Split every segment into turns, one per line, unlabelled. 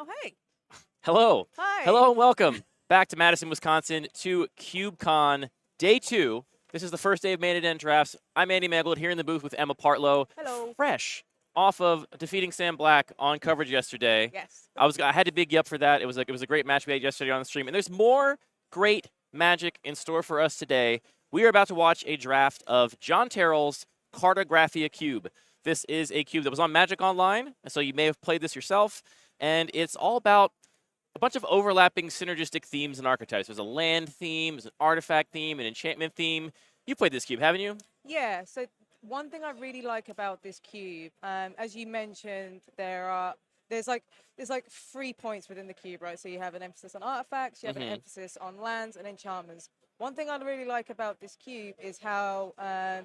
Oh, hey.
Hello.
Hi.
Hello and welcome back to Madison, Wisconsin to CubeCon Day 2. This is the first day of main event drafts. I'm Andy Maglet here in the booth with Emma Partlow.
Hello.
Fresh off of defeating Sam Black on coverage yesterday.
Yes.
I had to big you up for that. It was a great match we had yesterday on the stream. And there's more great magic in store for us today. We are about to watch a draft of John Terrell's Cartographia cube. This is a cube that was on Magic Online, so you may have played this yourself. And it's all about a bunch of overlapping synergistic themes and archetypes. There's a land theme, there's an artifact theme, an enchantment theme. You played this cube, haven't you?
Yeah, so one thing I really like about this cube, as you mentioned, there's like 3 points within the cube, right? So you have an emphasis on artifacts, you have an emphasis on lands and enchantments. One thing I really like about this cube is how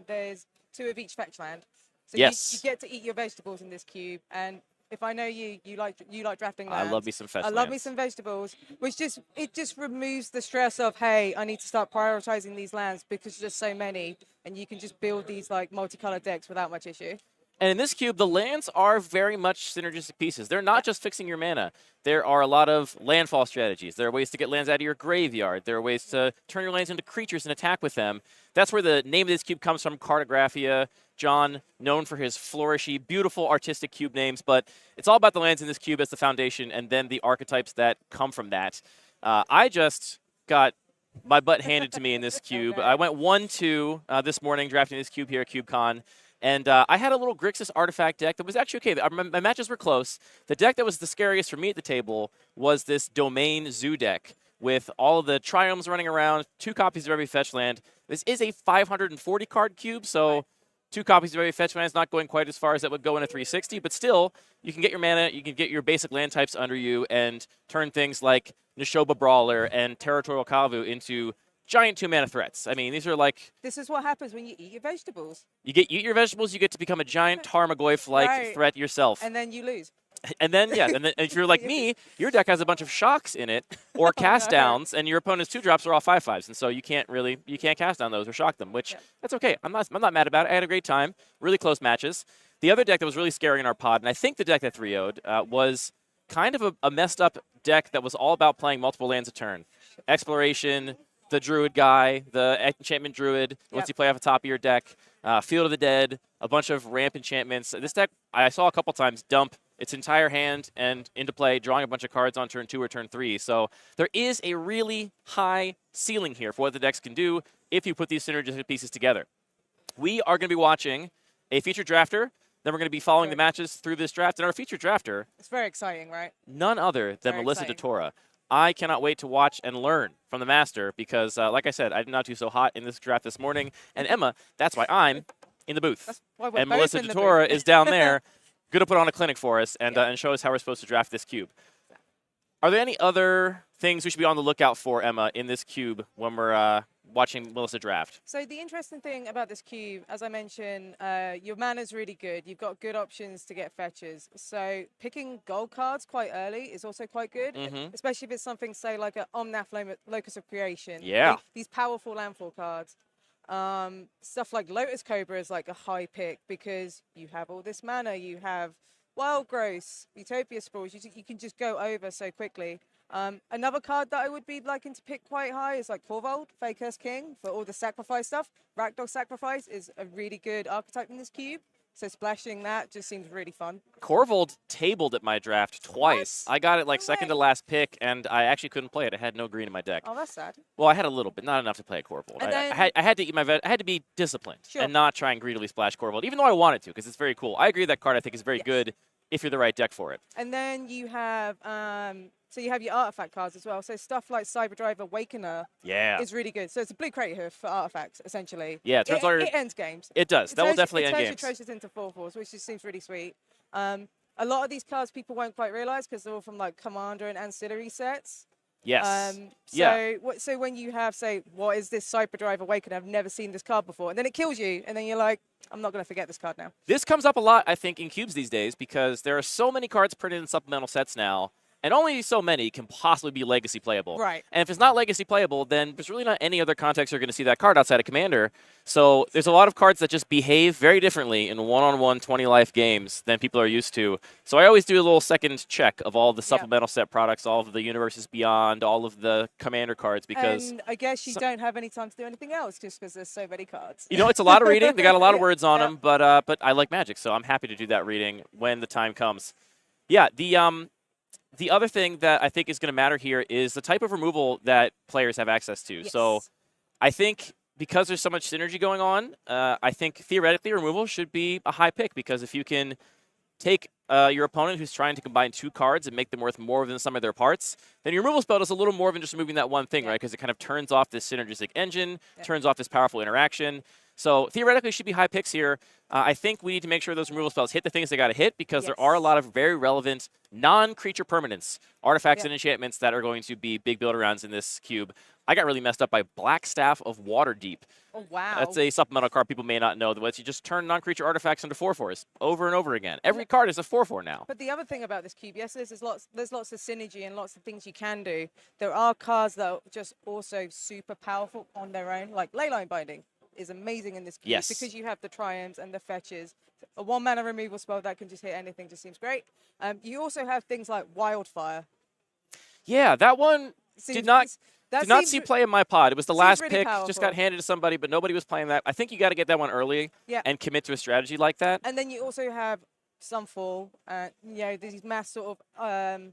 there's 2 of each fetch land. So
yes.
you get to eat your vegetables in this cube, and if I know you like drafting lands.
I love me some fetch
I love me some vegetables, which just removes the stress of, hey, I need to start prioritizing these lands because there's so many, and you can just build these like multicolored decks without much issue.
And in this cube, the lands are very much synergistic pieces. They're not just fixing your mana. There are a lot of landfall strategies. There are ways to get lands out of your graveyard. There are ways to turn your lands into creatures and attack with them. That's where the name of this cube comes from, Cartographia. John, known for his flourishy, beautiful, artistic cube names, but it's all about the lands in this cube as the foundation and then the archetypes that come from that. I just got my butt handed to me in this cube. I went 1-2 this morning drafting this cube here at CubeCon. And I had a little Grixis artifact deck that was actually okay. My matches were close. The deck that was the scariest for me at the table was this Domain Zoo deck with all of the Triomes running around, 2 copies of every fetch land. This is a 540 card cube, so 2 copies of every fetch land is not going quite as far as that would go in a 360, but still, you can get your mana, you can get your basic land types under you and turn things like Nishoba Brawler and Territorial Kavu into giant 2-mana threats. I mean, these are like...
This is what happens when you eat your vegetables.
You eat your vegetables, you get to become a giant Tarmogoyf-like threat yourself.
And then you lose.
And then, yeah, and then if you're like me, your deck has a bunch of shocks in it, or cast downs, and your opponent's 2-drops are all 5/5s, and so you can't cast down those or shock them, which that's okay. I'm not mad about it. I had a great time, really close matches. The other deck that was really scary in our pod, and I think the deck that 3-0'd, was kind of a messed up deck that was all about playing multiple lands a turn. Exploration, the Druid guy, the Enchantment Druid, once you play off the top of your deck, Field of the Dead, a bunch of ramp enchantments. This deck, I saw a couple times dump its entire hand and into play, drawing a bunch of cards on turn 2 or turn 3. So there is a really high ceiling here for what the decks can do if you put these synergistic pieces together. We are going to be watching a featured drafter. Then we're going to be following the matches through this draft. And our featured drafter...
It's very exciting, right?
None other than Melissa DeTora. I cannot wait to watch and learn from the master because, like I said, I did not do so hot in this draft this morning. And Emma, that's why I'm in the booth. And Melissa DeTora is down there, going to put on a clinic for us and show us how we're supposed to draft this cube. Are there any other things we should be on the lookout for, Emma, in this cube when we're watching Melissa draft?
So the interesting thing about this cube, as I mentioned, your mana's really good. You've got good options to get fetches. So picking gold cards quite early is also quite good, especially if it's something, say, like an Omnath Locus of Creation.
Yeah.
These powerful landfall cards. Stuff like Lotus Cobra is like a high pick because you have all this mana. You have Wild Growth, Utopia Sprawls. You can just go over so quickly. Another card that I would be liking to pick quite high is like Corvold, Faker's King, for all the sacrifice stuff. Rakdos Sacrifice is a really good archetype in this cube, so splashing that just seems really fun.
Corvold tabled at my draft twice. What? I got it like second to last pick, and I actually couldn't play it. I had no green in my deck.
Oh, that's sad.
Well, I had a little bit, not enough to play a Corvold. I had to eat my I had to be disciplined and not try and greedily splash Corvold, even though I wanted to, because it's very cool. I agree that card I think is very good if you're the right deck for it.
And then you have so you have your artifact cards as well. So stuff like Cyberdrive Awakener is really good. So it's a blue crate here for artifacts, essentially.
Yeah,
it ends games.
It does. That will definitely end games.
It turns your treasures into 4/4s, which just seems really sweet. A lot of these cards people won't quite realize because they're all from like Commander and ancillary sets.
Yes.
So when you have, say, what is this Cyberdrive Awakener? I've never seen this card before. And then it kills you. And then you're like, I'm not going to forget this card now.
This comes up a lot, I think, in cubes these days because there are so many cards printed in supplemental sets now. and only so many can possibly be legacy playable.
Right.
And if it's not legacy playable, then there's really not any other context you're going to see that card outside of Commander. So there's a lot of cards that just behave very differently in one-on-one 20-life games than people are used to. So I always do a little second check of all the supplemental set products, all of the Universes Beyond, all of the Commander cards, because
And I guess you don't have any time to do anything else just because there's so many cards.
it's a lot of reading. They got a lot of words on
Yep.
them, but I like Magic, so I'm happy to do that reading when the time comes. Yeah, the other thing that I think is going to matter here is the type of removal that players have access to.
Yes.
So I think because there's so much synergy going on, I think theoretically removal should be a high pick, because if you can take your opponent who's trying to combine 2 cards and make them worth more than some of their parts, then your removal spell does a little more than just removing that one thing, right? Because it kind of turns off this synergistic engine, turns off this powerful interaction. So theoretically, should be high picks here. I think we need to make sure those removal spells hit the things they got to hit, because there are a lot of very relevant non-creature permanents, artifacts, and enchantments that are going to be big build-arounds in this cube. I got really messed up by Black Staff of Waterdeep.
Oh, wow.
That's a supplemental card people may not know. That lets you just turn non-creature artifacts into 4/4s over and over again. Every card is a 4/4 now.
But the other thing about this cube, yes, there's lots of synergy and lots of things you can do. There are cards that are just also super powerful on their own, like Leyline Binding is amazing in this cube because you have the triumphs and the fetches. A 1-mana removal spell that can just hit anything just seems great. You also have things like Wildfire.
Yeah, that one did not see play in my pod. It was the last
really
pick,
powerful.
just got handed to somebody, but nobody was playing that. I think you got to get that one early and commit to a strategy like that.
And then you also have Sunfall, these mass sort of,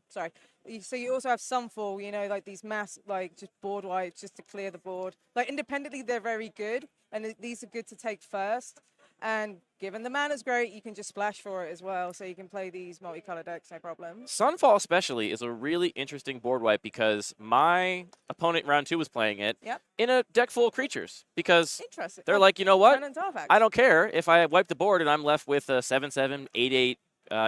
So you also have Sunfall, like these mass, like just board wipes just to clear the board. Like independently, they're very good, and these are good to take first. And given the mana's great, you can just splash for it as well, so you can play these multicolor decks, no problem.
Sunfall especially is a really interesting board wipe, because my opponent round 2 was playing it in a deck full of creatures, because they're like, you know what? I don't care if I wipe the board and I'm left with a 7/7, 8/8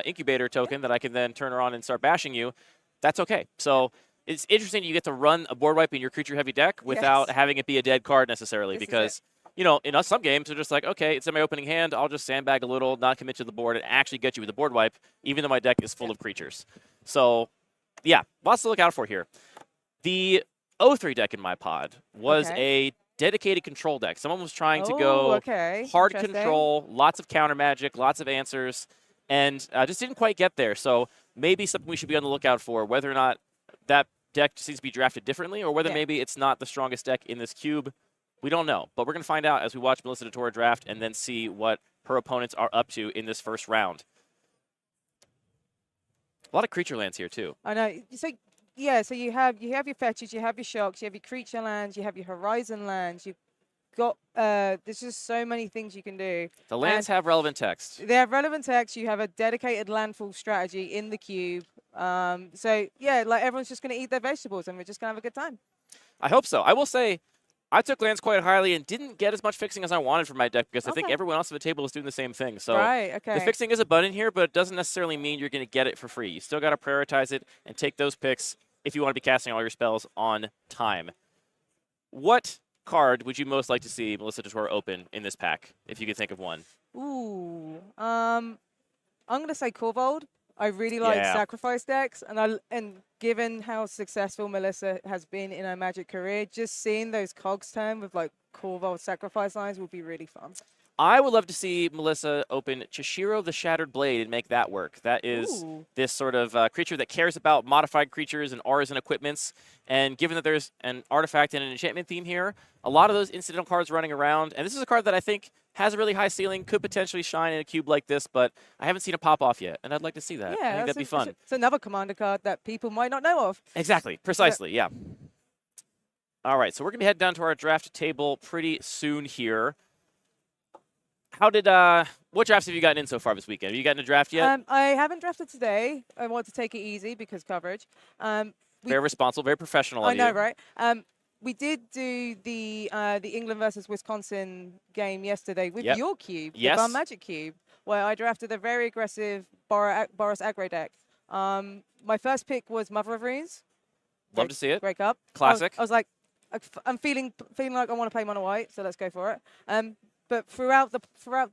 incubator token that I can then turn around and start bashing you. That's okay. So it's interesting you get to run a board wipe in your creature-heavy deck without having it be a dead card necessarily, because in some games, they're just like, okay, it's in my opening hand. I'll just sandbag a little, not commit to the board, and actually get you with a board wipe, even though my deck is full of creatures. So, yeah, lots to look out for here. The 0-3 deck in my pod was a dedicated control deck. Someone was trying to go hard control, lots of counter magic, lots of answers, and just didn't quite get there. So maybe something we should be on the lookout for, whether or not that deck just needs to be drafted differently, or whether maybe it's not the strongest deck in this cube. We don't know, but we're going to find out as we watch Melissa DeTora draft and then see what her opponents are up to in this first round. A lot of creature lands here, too.
I know. So, so you have your fetches, you have your shocks, you have your creature lands, you have your horizon lands, you've got, there's just so many things you can do.
The lands have relevant text.
They have relevant text. You have a dedicated landfall strategy in the cube. Like everyone's just going to eat their vegetables and we're just going to have a good time.
I hope so. I will say, I took lands quite highly and didn't get as much fixing as I wanted for my deck, because I think everyone else at the table is doing the same thing. So the fixing is abundant here, but it doesn't necessarily mean you're going to get it for free. You still got to prioritize it and take those picks if you want to be casting all your spells on time. What card would you most like to see Melissa DeTora open in this pack, if you could think of one?
Ooh, I'm going to say Corvold. I really like sacrifice decks, and given how successful Melissa has been in her Magic career, just seeing those cogs turn with like Corvold sacrifice lines would be really fun.
I would love to see Melissa open Chishiro the Shattered Blade and make that work. That is this sort of creature that cares about modified creatures and auras and equipments. And given that there's an artifact and an enchantment theme here, a lot of those incidental cards running around. And this is a card that I think has a really high ceiling, could potentially shine in a cube like this, but I haven't seen it pop off yet. And I'd like to see that. I think that'd be fun.
It's another commander card that people might not know of.
Exactly. Precisely. Yeah. All right. So we're going to be heading down to our draft table pretty soon here. What drafts have you gotten in so far this weekend? Have you gotten a draft yet?
I haven't drafted today. I want to take it easy because coverage.
Very responsible, very professional of you.
I know, right? We did do the England versus Wisconsin game yesterday with your cube, the Bar Magic cube, where I drafted a very aggressive Boros aggro deck. My first pick was Mother of Runes.
Love to see it.
Break up.
Classic.
I was like, I'm feeling like I want to play mono white, so let's go for it. But throughout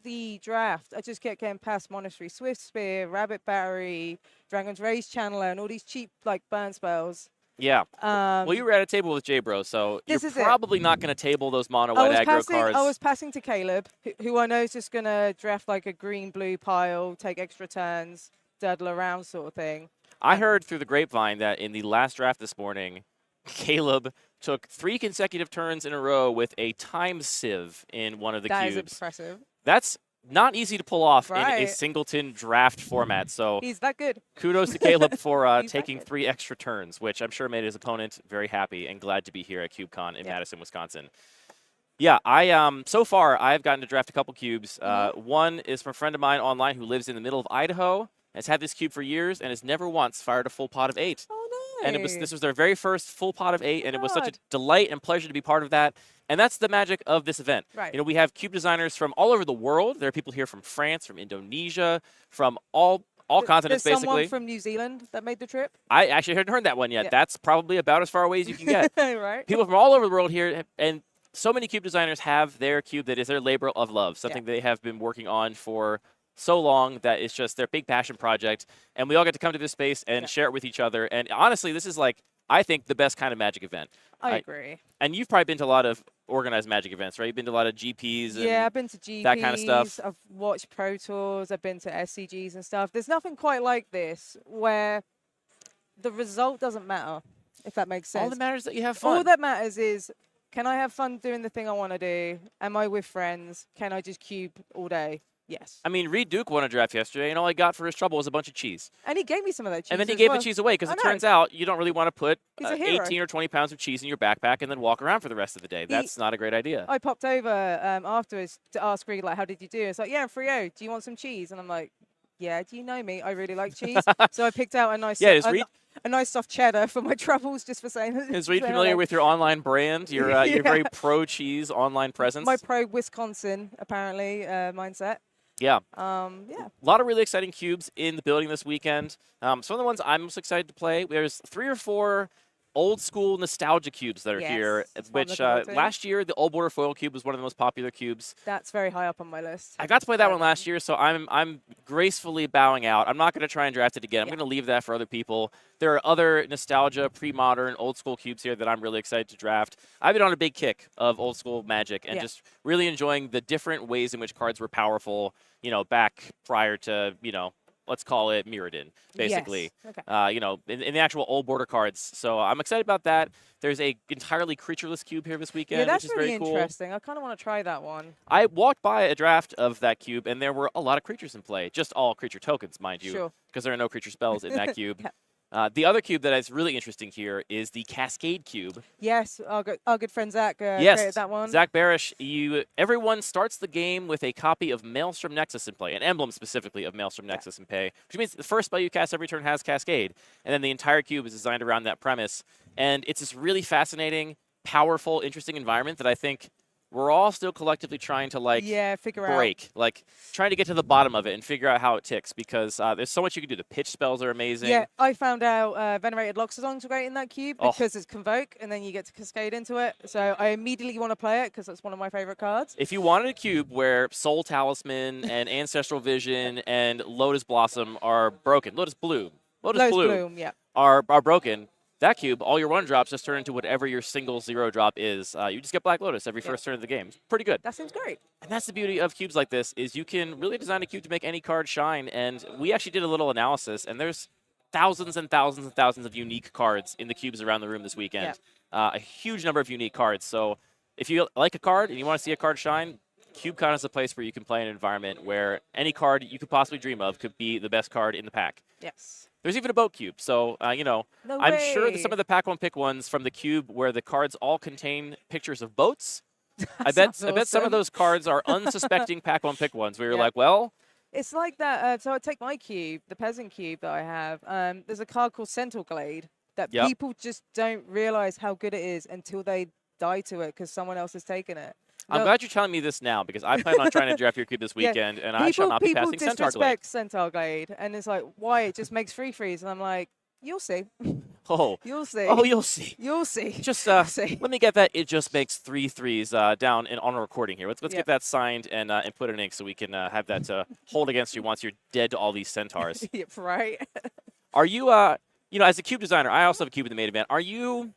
the draft, I just kept getting past Monastery Swift Spear, Rabbit Battery, Dragon's Rage Channeler, and all these cheap like burn spells.
Yeah. Well, you were at a table with J-Bro, so you're
This is it.
probably not going to table those mono
I
white
was
aggro cards.
I was passing to Caleb, who I know is just gonna draft like a green-blue pile, take extra turns, dawdle around sort of thing.
I heard through the grapevine that in the last draft this morning, Caleb took 3 consecutive turns in a row with a time sieve in one of the
That
cubes.
is impressive.
That's not easy to pull off in a
Right.
singleton draft format. So
He's that good.
kudos to Caleb for
He's
taking
that good.
3 extra turns, which I'm sure made his opponent very happy and glad to be here at CubeCon in Madison, Wisconsin. Yeah, so far I've gotten to draft a couple cubes. One is from a friend of mine online who lives in the middle of Idaho, has had this cube for years, and has never once fired a full pot of 8.
Oh,
And
nice.
this was their very first full pot of 8, and it was such a
God.
delight and pleasure to be part of that. And that's the magic of this event.
Right.
You know, we have cube designers from all over the world. There are people here from France, from Indonesia, from all continents,
There's
basically.
someone from New Zealand that made the trip.
I actually hadn't heard that one yet.
Yeah.
That's probably about as far away as you can get.
Right.
People from all over the world here, and so many cube designers have their cube that is their labor of love, something they have been working on for so long that it's just their big passion project. And we all get to come to this space and share it with each other. And honestly, this is like, I think, the best kind of Magic event.
I agree.
And you've probably been to a lot of organized Magic events, right? You've been to a lot of GPs and
Yeah, I've been to GPs,
that kind of stuff.
I've watched Pro Tours, I've been to SCGs and stuff. There's nothing quite like this where the result doesn't matter, if that makes sense.
All that matters is that you have fun.
All that matters is, can I have fun doing the thing I want to do? Am I with friends? Can I just cube all day? Yes.
I mean, Reed Duke won a draft yesterday, and all he got for his trouble was a bunch of cheese.
And he gave me some of that cheese.
And then he
as
gave
well.
the cheese away because
I
it
know.
turns out you don't really want to put
He's a hero.
18 or 20 pounds of cheese in your backpack and then walk around for the rest of the day. That's not a great idea.
I popped over afterwards to ask Reed, like, how did you do? It's like, yeah, I'm 3-0. Do you want some cheese? And I'm like, yeah, do you know me? I really like cheese. So I picked out a nice, a nice soft cheddar for my troubles, just for saying.
Is Reed familiar with your online brand, your very pro-cheese online presence?
My pro-Wisconsin, apparently, mindset.
Yeah.
Yeah.
A lot of really exciting cubes in the building this weekend. Some of the ones I'm most excited to play, there's 3 or 4 old school nostalgia cubes that are here, which last year the Old Border Foil Cube was one of the most popular cubes.
That's very high up on my list.
I got to play that one last year, so I'm gracefully bowing out. I'm not going to try and draft it again. I'm going to leave that for other people. There are other nostalgia, pre-modern, old school cubes here that I'm really excited to draft. I've been on a big kick of old school Magic and just really enjoying the different ways in which cards were powerful, you know, back prior to, you know, let's call it Mirrodin, basically.
Yes. Okay.
You know, in the actual old border cards. So I'm excited about that. There's a entirely creatureless cube here this weekend,
Yeah, that's
which is
really
very cool.
interesting. I kind of want to try that one.
I walked by a draft of that cube, and there were a lot of creatures in play. Just all creature tokens, mind you, because there are no creature spells in that cube. The other cube that is really interesting here is the Cascade Cube.
Yes, our good friend Zach created that one.
Zach Barish. Everyone starts the game with a copy of Maelstrom Nexus in play, an emblem specifically of Maelstrom Nexus in play, which means the first spell you cast every turn has Cascade, and then the entire cube is designed around that premise. And it's this really fascinating, powerful, interesting environment that I think we're all still collectively trying to
figure
break, trying to get to the bottom of it and figure out how it ticks, because there's so much you can do. The pitch spells are amazing.
Yeah, I found out Venerated Loxodon's great in that cube because it's Convoke, and then you get to Cascade into it. So I immediately want to play it because that's one of my favorite cards.
If you wanted a cube where Soul Talisman and Ancestral Vision and Lotus Blossom are broken, Lotus Bloom are broken, that cube, all your 1-drops just turn into whatever your single 0-drop is. You just get Black Lotus every first turn of the game. It's pretty good.
That seems great.
And that's the beauty of cubes like this, is you can really design a cube to make any card shine. And we actually did a little analysis, and there's thousands and thousands and thousands of unique cards in the cubes around the room this weekend. A huge number of unique cards. So if you like a card and you want to see a card shine, CubeCon is a place where you can play in an environment where any card you could possibly dream of could be the best card in the pack.
Yes.
There's even a boat cube. So, you know, I'm sure that some of the pack one pick ones from the cube where the cards all contain pictures of boats. I bet some of those cards are unsuspecting pack one pick ones where you're like, well.
It's like that. So I take my cube, the Peasant Cube that I have. There's a card called Centaur Glade that people just don't realize how good it is until they die to it because someone else has taken it.
I'm glad you're telling me this now, because I plan on trying to draft your cube this weekend, and I shall not be passing Centaur Glade.
People disrespect Centaur Glade, and it's like, why? It just makes free freeze. And I'm like, you'll see.
Oh,
You'll see.
oh, you'll see.
You'll see.
Just
You'll see.
let me get that. It just makes 3 threes down on a recording here. Let's
Yep.
get that signed and put in ink so we can have that to hold against you once you're dead to all these centaurs.
Yep, right.
Are you as a cube designer, I also have a cube in the main event. Are you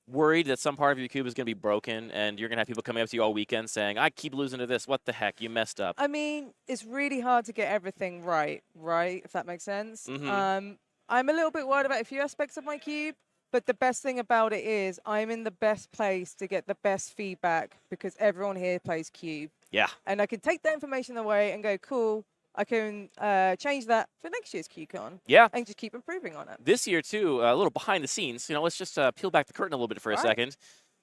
worried that some part of your cube is going to be broken and you're going to have people coming up to you all weekend saying, I keep losing to this. What the heck? You messed up.
I mean, it's really hard to get everything right, if that makes sense.
Mhm.
I'm a little bit worried about a few aspects of my cube, but the best thing about it is I'm in the best place to get the best feedback because everyone here plays cube.
Yeah.
And I can take that information away and go, cool, I can change that for next year's CubeCon.
Yeah.
And just keep improving on it.
This year, too, a little behind the scenes. Let's just peel back the curtain a little bit for a second.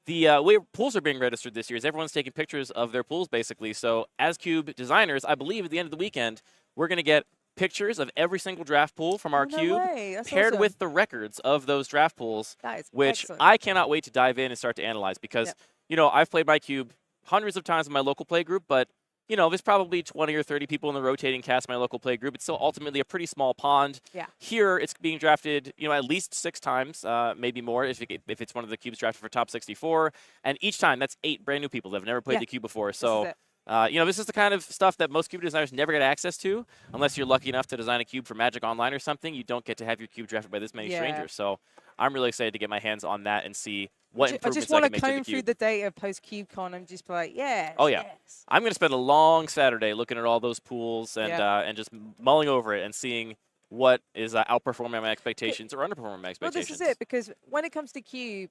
The way pools are being registered this year is everyone's taking pictures of their pools, basically. So as cube designers, I believe at the end of the weekend, we're going to get pictures of every single draft pool from our cube paired with the records of those draft pools, which
excellent.
I cannot wait to dive in and start to analyze because, I've played my cube hundreds of times in my local play group, but there's probably 20 or 30 people in the rotating cast in my local play group. It's still ultimately a pretty small pond.
Yeah.
Here, it's being drafted, at least 6 times, maybe more if it's one of the cubes drafted for top 64. And each time, that's 8 brand new people that have never played the cube before. So, this is the kind of stuff that most cube designers never get access to unless you're lucky enough to design a cube for Magic Online or something. You don't get to have your cube drafted by this many strangers. So I'm really excited to get my hands on that and see what improvements I can make to the cube.
I just want to comb through the data post-CubeCon and just be like, yes.
Oh, yeah.
Yes.
I'm going to spend a long Saturday looking at all those pools and just mulling over it and seeing what is outperforming my expectations or underperforming my expectations.
Well, this is it, because when it comes to Cube,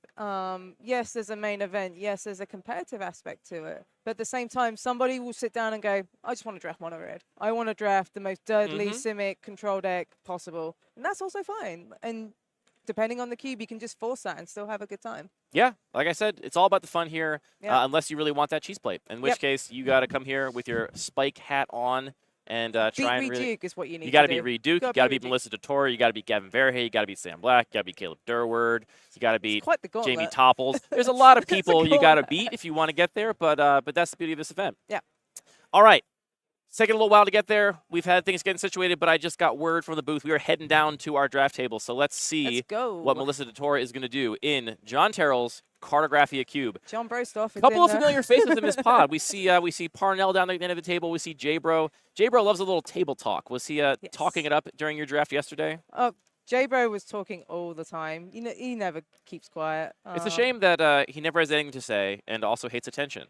yes, there's a main event. Yes, there's a competitive aspect to it. But at the same time, somebody will sit down and go, I just want to draft mono red. I want to draft the most dirtly Simic control deck possible. And that's also fine. And depending on the cube, you can just force that and still have a good time.
Yeah, like I said, it's all about the fun here, unless you really want that cheese plate, in which case you got to come here with your spike hat on and try and really.
Duke is what you need.
You got to beat Reed Duke. You got to beat Melissa DeTore. You got to beat Gavin Verhey. You got to beat Sam Black. You got to beat Caleb Durward. You got to beat Jamie Topples. There's a lot of people you got to beat if you want to get there, but that's the beauty of this event.
Yeah.
All right. It's taking a little while to get there. We've had things getting situated, but I just got word from the booth. We are heading down to our draft table, so let's see what Melissa DeTore is going to do in John Terrell's Cartographia Cube.
John Brostoff.
A couple of familiar faces in this pod. We see Parnell down there at the end of the table. We see J-Bro. J-Bro loves a little table talk. Was he talking it up during your draft yesterday?
J-Bro was talking all the time. He never keeps quiet.
It's a shame that he never has anything to say and also hates attention.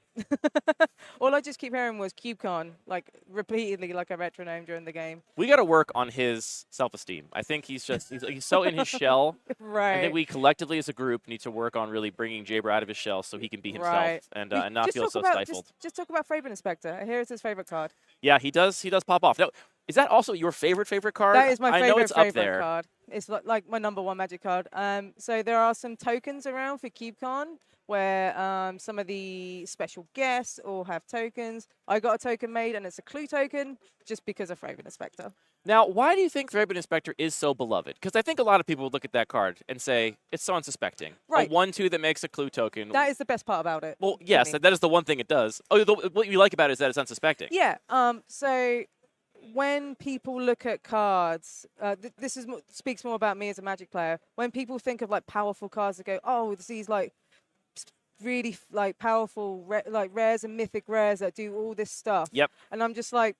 All I just keep hearing was CubeCon, like repeatedly, like a metronome during the game.
We got to work on his self-esteem. I think he's so in his shell.
Right.
I think we collectively as a group need to work on really bringing J-Bro out of his shell so he can be himself and not feel so stifled.
Just talk about Favorite Inspector. I hear it's his favorite card.
Yeah, he does pop off. Now, is that also your favorite card?
That is my favorite,
I know it's up there.
card. It's like my #1 Magic card. So there are some tokens around for CubeCon where some of the special guests all have tokens. I got a token made, and it's a clue token just because of Favorite Inspector.
Now, why do you think Favorite Inspector is so beloved? Because I think a lot of people would look at that card and say, it's so unsuspecting.
Right.
A 1/2 that makes a clue token.
That is the best part about it.
Well, yes, that is the one thing it does. Oh, what you like about it is that it's unsuspecting.
Yeah. So when people look at cards, this speaks more about me as a Magic player. When people think of like powerful cards that go, oh, these like really like powerful like rares and mythic rares that do all this stuff.
Yep.
And I'm just like,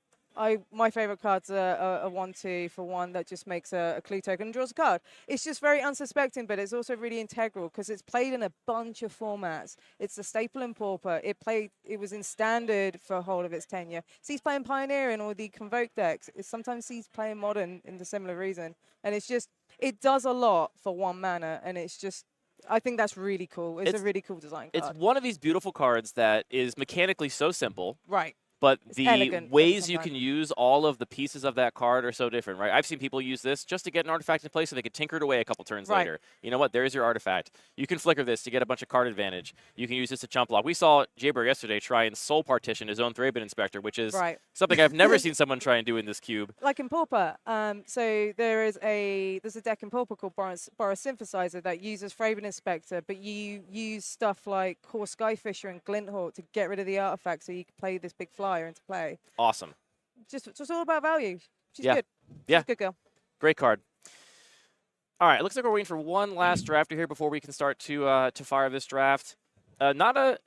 my favorite cards are a 1/2 for one that just makes a clue token and draws a card. It's just very unsuspecting, but it's also really integral because it's played in a bunch of formats. It's a staple in Pauper. It was in Standard for a whole of its tenure. So he's playing Pioneer in all the Convoke decks. Sometimes he's playing Modern in the similar reason. And it does a lot for 1 mana, and I think that's really cool. It's a really cool design card.
It's one of these beautiful cards that is mechanically so simple.
Right.
But the ways you can use all of the pieces of that card are so different, right? I've seen people use this just to get an artifact in place so they could tinker it away a couple turns later. You know what? There's your artifact. You can flicker this to get a bunch of card advantage. You can use this to chump block. We saw Jaber yesterday try and soul partition his own Thraben Inspector, which is something I've never seen someone try and do in this cube.
Like in Pauper. So there's a deck in Pauper called Boros Synthesizer that uses Thraben Inspector, but you use stuff like Core Skyfisher and Glinthawk to get rid of the artifact so you can play this big flyer into play.
Awesome.
Just all about value. She's
good.
Yeah. She's a good girl.
Great card. All right, it looks like we're waiting for one last drafter here before we can start to fire this draft. Not a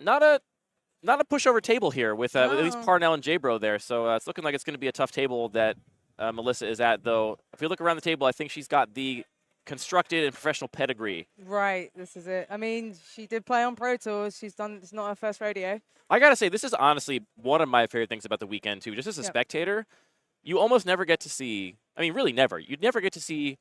pushover table here with at least
No.
Parnell and J-Bro there. So it's looking like it's going to be a tough table that Melissa is at, though. If you look around the table, I think she's got the constructed and professional pedigree.
Right, this is it. I mean, she did play on Pro Tours. She's done. It's not her first rodeo.
I got to say, this is honestly one of my favorite things about the weekend, too. Just as a spectator, you almost never get to see, I mean, really never. You'd never get to see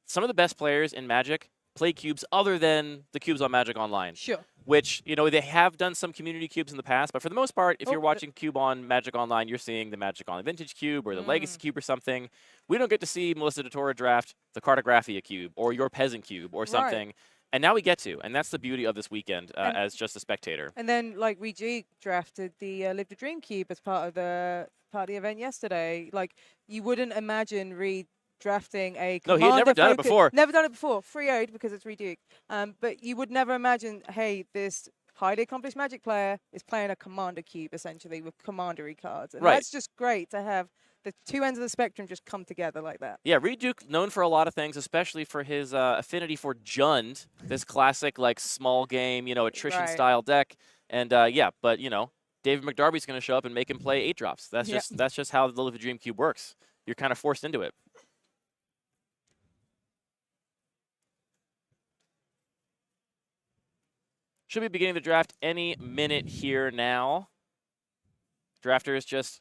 some of the best players in Magic play cubes other than the cubes on Magic Online.
Sure.
Which, you know, they have done some community cubes in the past, but for the most part, if you're watching Cube on Magic Online, you're seeing the Magic Online Vintage Cube or the Legacy Cube or something. We don't get to see Melissa DeTora draft the Cartographia Cube or your Peasant Cube or something.
Right.
And now we get to, and that's the beauty of this weekend as just a spectator.
And then, like, we drafted the Live the Dream Cube as part of the event yesterday. Like, you wouldn't imagine Reed drafting a
No, he had never done it before.
Never done it before. Free owed because it's reduked. But you would never imagine, hey, this highly accomplished Magic player is playing a Commander Cube essentially with commandery cards, and that's just great to have the two ends of the spectrum just come together like that.
Yeah, Reed Duke known for a lot of things, especially for his affinity for Jund, this classic like small game, you know, attrition style deck, and yeah, but you know, David McDarby's going to show up and make him play 8-drops. That's just how the Live the Dream Cube works. You're kind of forced into it. Should be beginning the draft any minute here now. Drafters just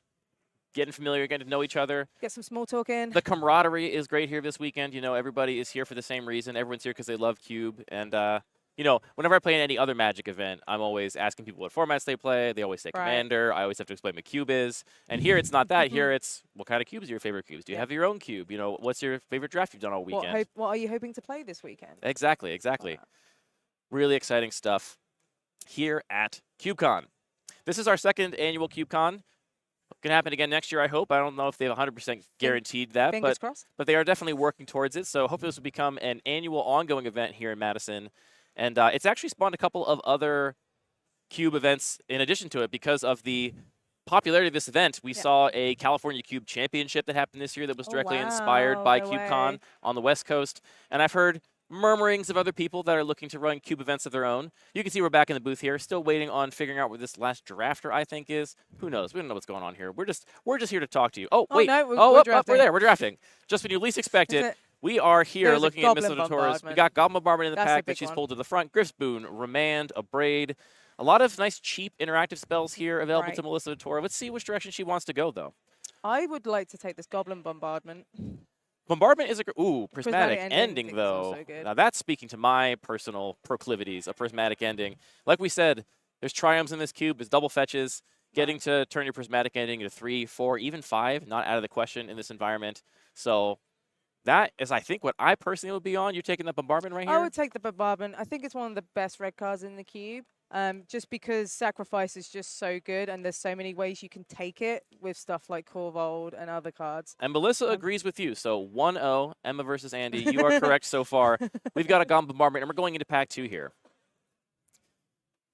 getting familiar, getting to know each other.
Get some small talk in.
The camaraderie is great here this weekend. You know, everybody is here for the same reason. Everyone's here because they love Cube. And, you know, whenever I play in any other Magic event, I'm always asking people what formats they play. They always say Commander. I always have to explain what Cube is. And here it's not that. Here it's what kind of cubes are your favorite cubes? Do you have your own cube? You know, what's your favorite draft you've done all weekend?
What are you hoping to play this weekend?
Exactly. Really exciting stuff here at CubeCon. This is our second annual CubeCon. Going to happen again next year, I hope. I don't know if they've 100% guaranteed that,
Fingers crossed.
But they are definitely working towards it. So hopefully this will become an annual ongoing event here in Madison. And it's actually spawned a couple of other Cube events in addition to it because of the popularity of this event. We saw a California Cube Championship that happened this year that was directly inspired by CubeCon on the West Coast. And I've heard murmurings of other people that are looking to run Cube events of their own. You can see we're back in the booth here, still waiting on figuring out where this last drafter, I think, is. Who knows? We don't know what's going on here. We're just here to talk to you. Oh, wait.
No,
we're there. We're drafting. Just when you least expect it, we are here looking at Miss Torres. We got Goblin Bombardment in the pack that she's pulled to the front. Griff's Boon, Remand, Abrade. A lot of nice, cheap, interactive spells here available to Melissa DeTora. Let's see which direction she wants to go, though.
I would like to take this Goblin Bombardment.
Bombardment is a prismatic ending though. Now that's speaking to my personal proclivities, a prismatic ending. Like we said, there's triumphs in this cube, there's double fetches. Getting to turn your prismatic ending into 3, 4, even 5, not out of the question in this environment. So that is, I think, what I personally would be on. You're taking the Bombardment right here?
I would take the Bombardment. I think it's one of the best red cards in the cube. Just because Sacrifice is just so good, and there's so many ways you can take it with stuff like Corvold and other cards.
And Melissa agrees with you. So 1-0, Emma versus Andy. You are correct so far. We've got a Goblin Bombardment, and we're going into pack 2 here.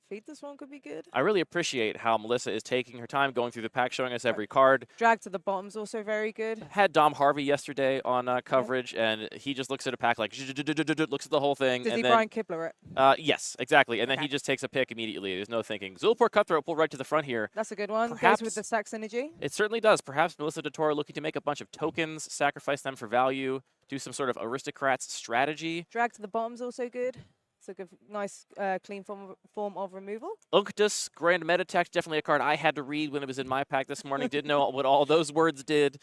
Feed this one could be good.
I really appreciate how Melissa is taking her time going through the pack, showing us every card.
Drag to the bottom's also very good.
Had Dom Harvey yesterday on coverage, and he just looks at a pack like, looks at the whole thing.
Does he Brian Kibler it?
Yes, exactly. And then he just takes a pick immediately. There's no thinking. Zulaport Cutthroat pulled right to the front here.
That's a good one.
Perhaps,
goes with the Sax Synergy.
It certainly does. Perhaps Melissa DeTora looking to make a bunch of tokens, sacrifice them for value, do some sort of aristocrats strategy.
Drag to the bottom's also good. It's a nice, clean form of removal.
Unctus, Grand Meta Tech, definitely a card I had to read when it was in my pack this morning. Didn't know what all those words did.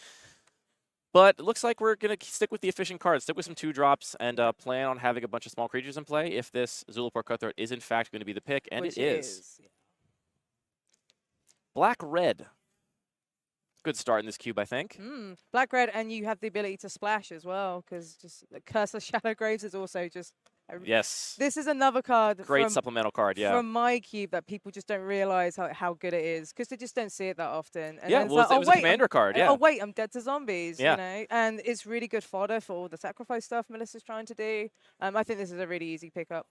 But it looks like we're going to stick with the efficient cards, stick with some 2-drops, and plan on having a bunch of small creatures in play if this Zulaport Cutthroat is, in fact, going to be the pick, and it is. Black-Red. Good start in this cube, I think.
Black-Red, and you have the ability to splash as well, because just Curse of Shadow Graves is also just...
Yes.
This is another card.
Great supplemental card, yeah.
From my cube that people just don't realize how good it is because they just don't see it that often. And
yeah, well, it was a commander card, yeah.
Oh, wait, I'm dead to zombies, you know? And it's really good fodder for all the sacrifice stuff Melissa's trying to do. I think this is a really easy pickup.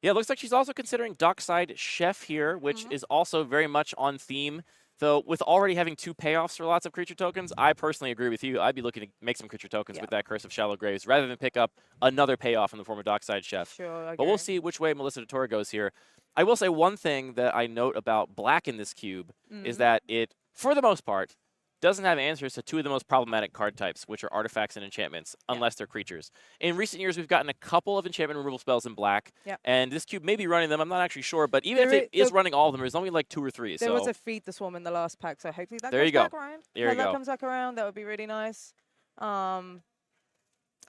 Yeah, it looks like she's also considering Dockside Chef here, which is also very much on theme. Though with already having 2 payoffs for lots of creature tokens, I personally agree with you. I'd be looking to make some creature tokens with that Curse of Shallow Graves rather than pick up another payoff in the form of Dockside Chef.
Sure, I
But we'll
agree.
see which way Melissa DeTora goes here. I will say one thing that I note about black in this cube is that it, for the most part, doesn't have answers to 2 of the most problematic card types, which are artifacts and enchantments, unless they're creatures. In recent years, we've gotten a couple of enchantment removal spells in black, and this cube may be running them. I'm not actually sure, but even if it is running all of them, there's only like 2 or 3.
There was a Feed the Swarm in the last pack, so hopefully that
there
comes
you go.
back around.
There you go.
That comes back around, that would be really nice.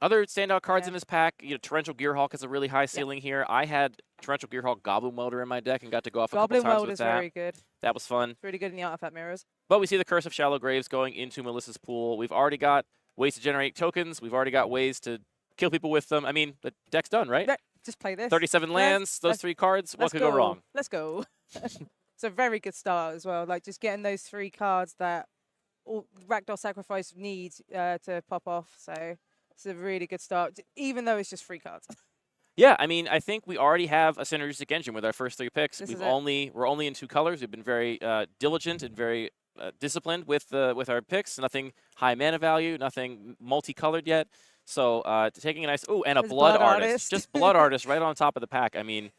Other standout cards in this pack, Torrential Gearhulk has a really high ceiling here. I had Torrential Gearhulk Goblin Welder in my deck and got to go off a couple times with that.
Goblin Welder is very good.
That was fun.
It's really good in the Artifact Mirrors.
But we see the Curse of Shallow Graves going into Melissa's pool. We've already got ways to generate tokens. We've already got ways to kill people with them. I mean, the deck's done, right?
Just play this.
37 lands, those 3 cards. What could go wrong?
Let's go. It's a very good start as well. Like just getting those 3 cards that Ragdoll Sacrifice needs to pop off. So it's a really good start, even though it's just 3 cards.
Yeah, I mean, I think we already have a synergistic engine with our first 3 picks. We're only in 2 colors. We've been very diligent and very disciplined with our picks. Nothing high mana value, nothing multicolored yet. So taking a nice and a blood artist, just blood artist right on top of the pack. I mean,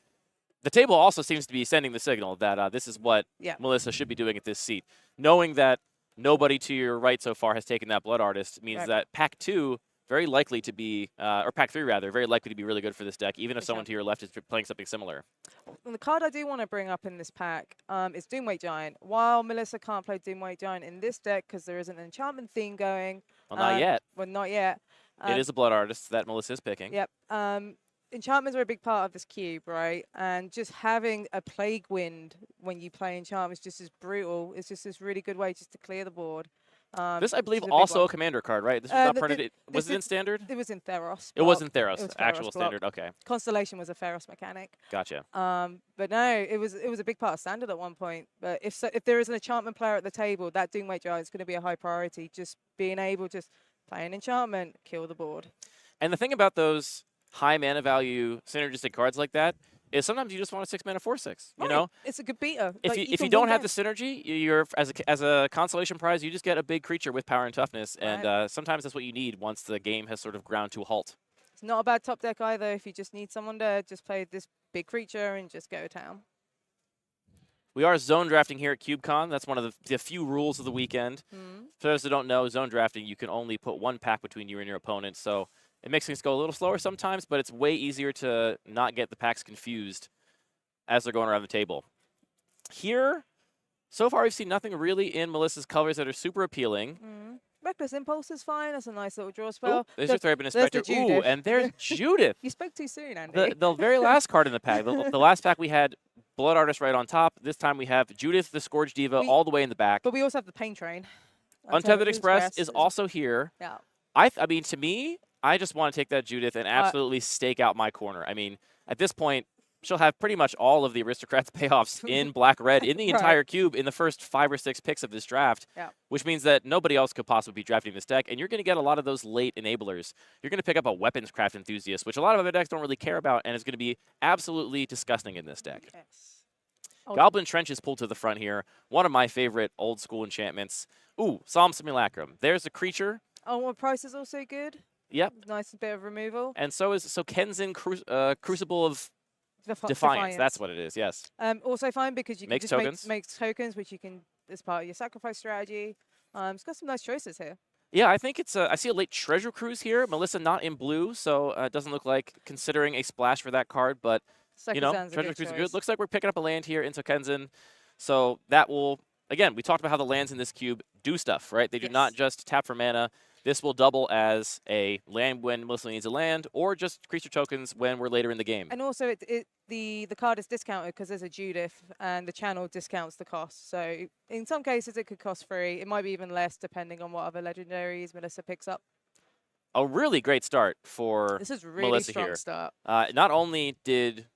the table also seems to be sending the signal that this is what Melissa should be doing at this seat, knowing that nobody to your right so far has taken that blood artist means that pack 2. Very likely to be, or pack 3 rather, very likely to be really good for this deck, even if someone to your left is playing something similar.
And the card I do want to bring up in this pack is Doomweight Giant. While Melissa can't play Doomweight Giant in this deck because there isn't an enchantment theme going.
Well, not yet.
Well, not yet.
It is a blood artist that Melissa is picking.
Yep. Enchantments are a big part of this cube, right? And just having a Plague Wind when you play enchantments just as brutal. It's just this really good way just to clear the board.
This, I believe, also a commander card, right? This was not printed. Was it in standard?
It was in Theros.
It was in Theros.
It was
Actual
Theros
standard. Okay.
Constellation was a Theros mechanic.
Gotcha.
But no, it was a big part of standard at one point. But if there is an enchantment player at the table, that Doomweight Giant is going to be a high priority. Just being able to play an enchantment, kill the board.
And the thing about those high mana value synergistic cards like that is sometimes you just want a 6 mana 4/6. You know,
it's a good beater.
If you don't have the synergy, you're as a consolation prize, you just get a big creature with power and toughness, and sometimes that's what you need once the game has sort of ground to a halt.
It's not a bad top deck either. If you just need someone to just play this big creature and just go to town.
We are zone drafting here at CubeCon. That's one of the few rules of the weekend. For those that don't know, zone drafting, you can only put 1 pack between you and your opponent, so it makes things go a little slower sometimes, but it's way easier to not get the packs confused as they're going around the table. Here, so far we've seen nothing really in Melissa's colors that are super appealing.
Reckless Impulse is fine. That's a nice little draw spell.
Ooh, there's your Thraben Inspector. Ooh, and there's Judith.
You spoke too soon, Andy.
The very last card in the pack. The last pack we had Blood Artist right on top. This time we have Judith, the Scourge Diva, all the way in the back.
But we also have the Pain Train.
Untethered Express is also here.
Yeah.
I mean, to me, I just want to take that Judith and absolutely stake out my corner. I mean, at this point, she'll have pretty much all of the Aristocrats payoffs in black-red in the entire cube in the first 5 or 6 picks of this draft, which means that nobody else could possibly be drafting this deck, and you're going to get a lot of those late enablers. You're going to pick up a Weapons Craft Enthusiast, which a lot of other decks don't really care about, and is going to be absolutely disgusting in this deck. Goblin Trench is pulled to the front here. One of my favorite old-school enchantments. Ooh, Solemn Simulacrum. There's a creature.
Oh, well, price is also good.
Yep.
Nice bit of removal.
And so Kenzin Crucible of Defiance. That's what it is, yes.
Also fine because you can
Makes
just
tokens.
make tokens, which you can, as part of your sacrifice strategy. It's got some nice choices here.
Yeah, I think it's I see a late Treasure Cruise here. Melissa not in blue, so it doesn't look like considering a splash for that card, but,
Treasure
Cruise is good. Looks like we're picking up a land here into Kenzin, so that will, again, we talked about how the lands in this cube do stuff, right? They do not just tap for mana. This will double as a land when Melissa needs a land, or just creature tokens when we're later in the game.
And also, the card is discounted because there's a Judith, and the channel discounts the cost. So in some cases, it could cost free. It might be even less, depending on what other legendaries Melissa picks up.
A really great start for
this is really
Melissa
strong
here.
Start.
Not only did...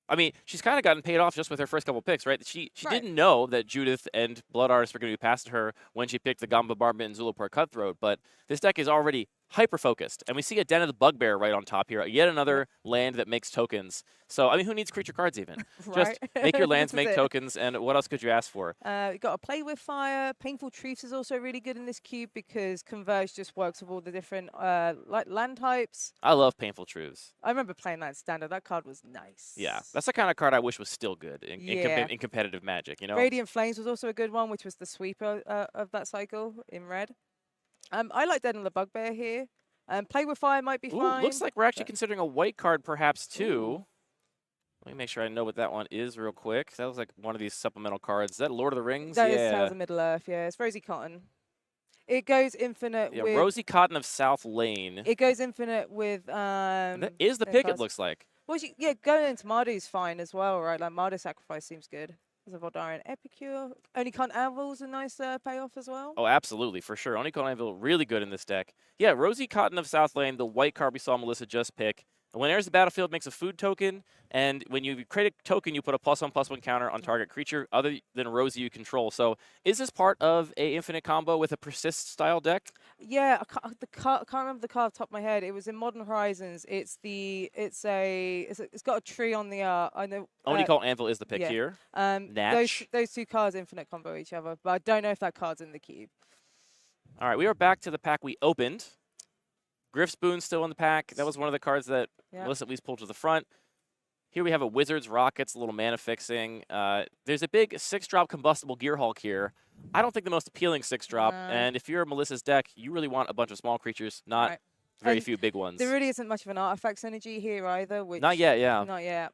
I mean, she's kind of gotten paid off just with her first couple picks, right? She didn't know that Judith and Blood Artist were going to be past her when she picked the Gamba Bombardment and Zulapur Cutthroat, but this deck is already hyper-focused. And we see a Den of the Bugbear right on top here, yet another land that makes tokens. So, I mean, who needs creature cards even?
Right.
Just make your lands,
This is
make
it.
tokens, and what else could you ask for?
You got to play with fire. Painful Truths is also really good in this cube because Converge just works with all the different like land types.
I love Painful Truths.
I remember playing that in standard. That card was nice.
Yeah, that's the kind of card I wish was still good in competitive Magic, you know?
Radiant Flames was also a good one, which was the sweeper of that cycle in red. I like Den of the Bugbear here. Play with Fire might be fine.
Looks like we're actually considering a white card perhaps too. Let me make sure I know what that one is real quick. That was like one of these supplemental cards. Is that Lord of the Rings?
That is Tales of Middle-earth, yeah. It's Rosy Cotton. It goes infinite with...
Rosy Cotton of South Lane.
It goes infinite with...
that is the pick, it looks like.
Well, going into Mardu's fine as well, right? Like, Mardu Sacrifice seems good. There's a Voldaren Epicure. Only Can't Anvil's a nice payoff as well.
Oh, absolutely, for sure. Only Can't Anvil, really good in this deck. Yeah, Rosy Cotton of South Lane, the white card we saw Melissa just pick. When it enters the battlefield, makes a food token, and when you create a token, you put a +1/+1 counter on target creature other than Rosy you control. So, is this part of a infinite combo with a persist style deck?
Yeah, I can't remember the card off the top of my head. It was in Modern Horizons. It's got a tree on the I know.
Only Can't Anvil is the pick here. Natch.
Those two cards infinite combo each other, but I don't know if that card's in the cube.
All right, we are back to the pack we opened. Griffspoon's still in the pack. That was one of the cards that Melissa at least pulled to the front. Here we have a Wizard's Rockets, a little mana fixing. There's a big 6-drop combustible Gearhulk here. I don't think the most appealing 6-drop. And if you're Melissa's deck, you really want a bunch of small creatures, not very few big ones.
There really isn't much of an artifact synergy here either. Which
not yet, yeah.
Not yet.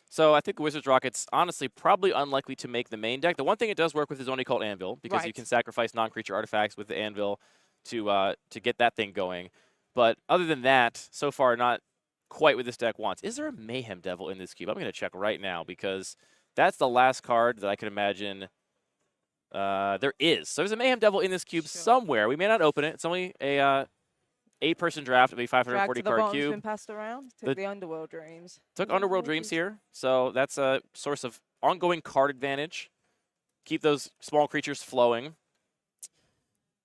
So I think Wizard's Rocket's honestly probably unlikely to make the main deck. The one thing it does work with is Only Called Anvil, because you can sacrifice non-creature artifacts with the Anvil to get that thing going. But other than that, so far not quite what this deck wants. Is there a Mayhem Devil in this cube? I'm going to check right now because that's the last card that I can imagine there is. So there's a Mayhem Devil in this cube somewhere. We may not open it. It's only a 8-person draft of a 540 card cube.
Been passed around. Took the Underworld Dreams.
Took Underworld Dreams here. So that's a source of ongoing card advantage. Keep those small creatures flowing.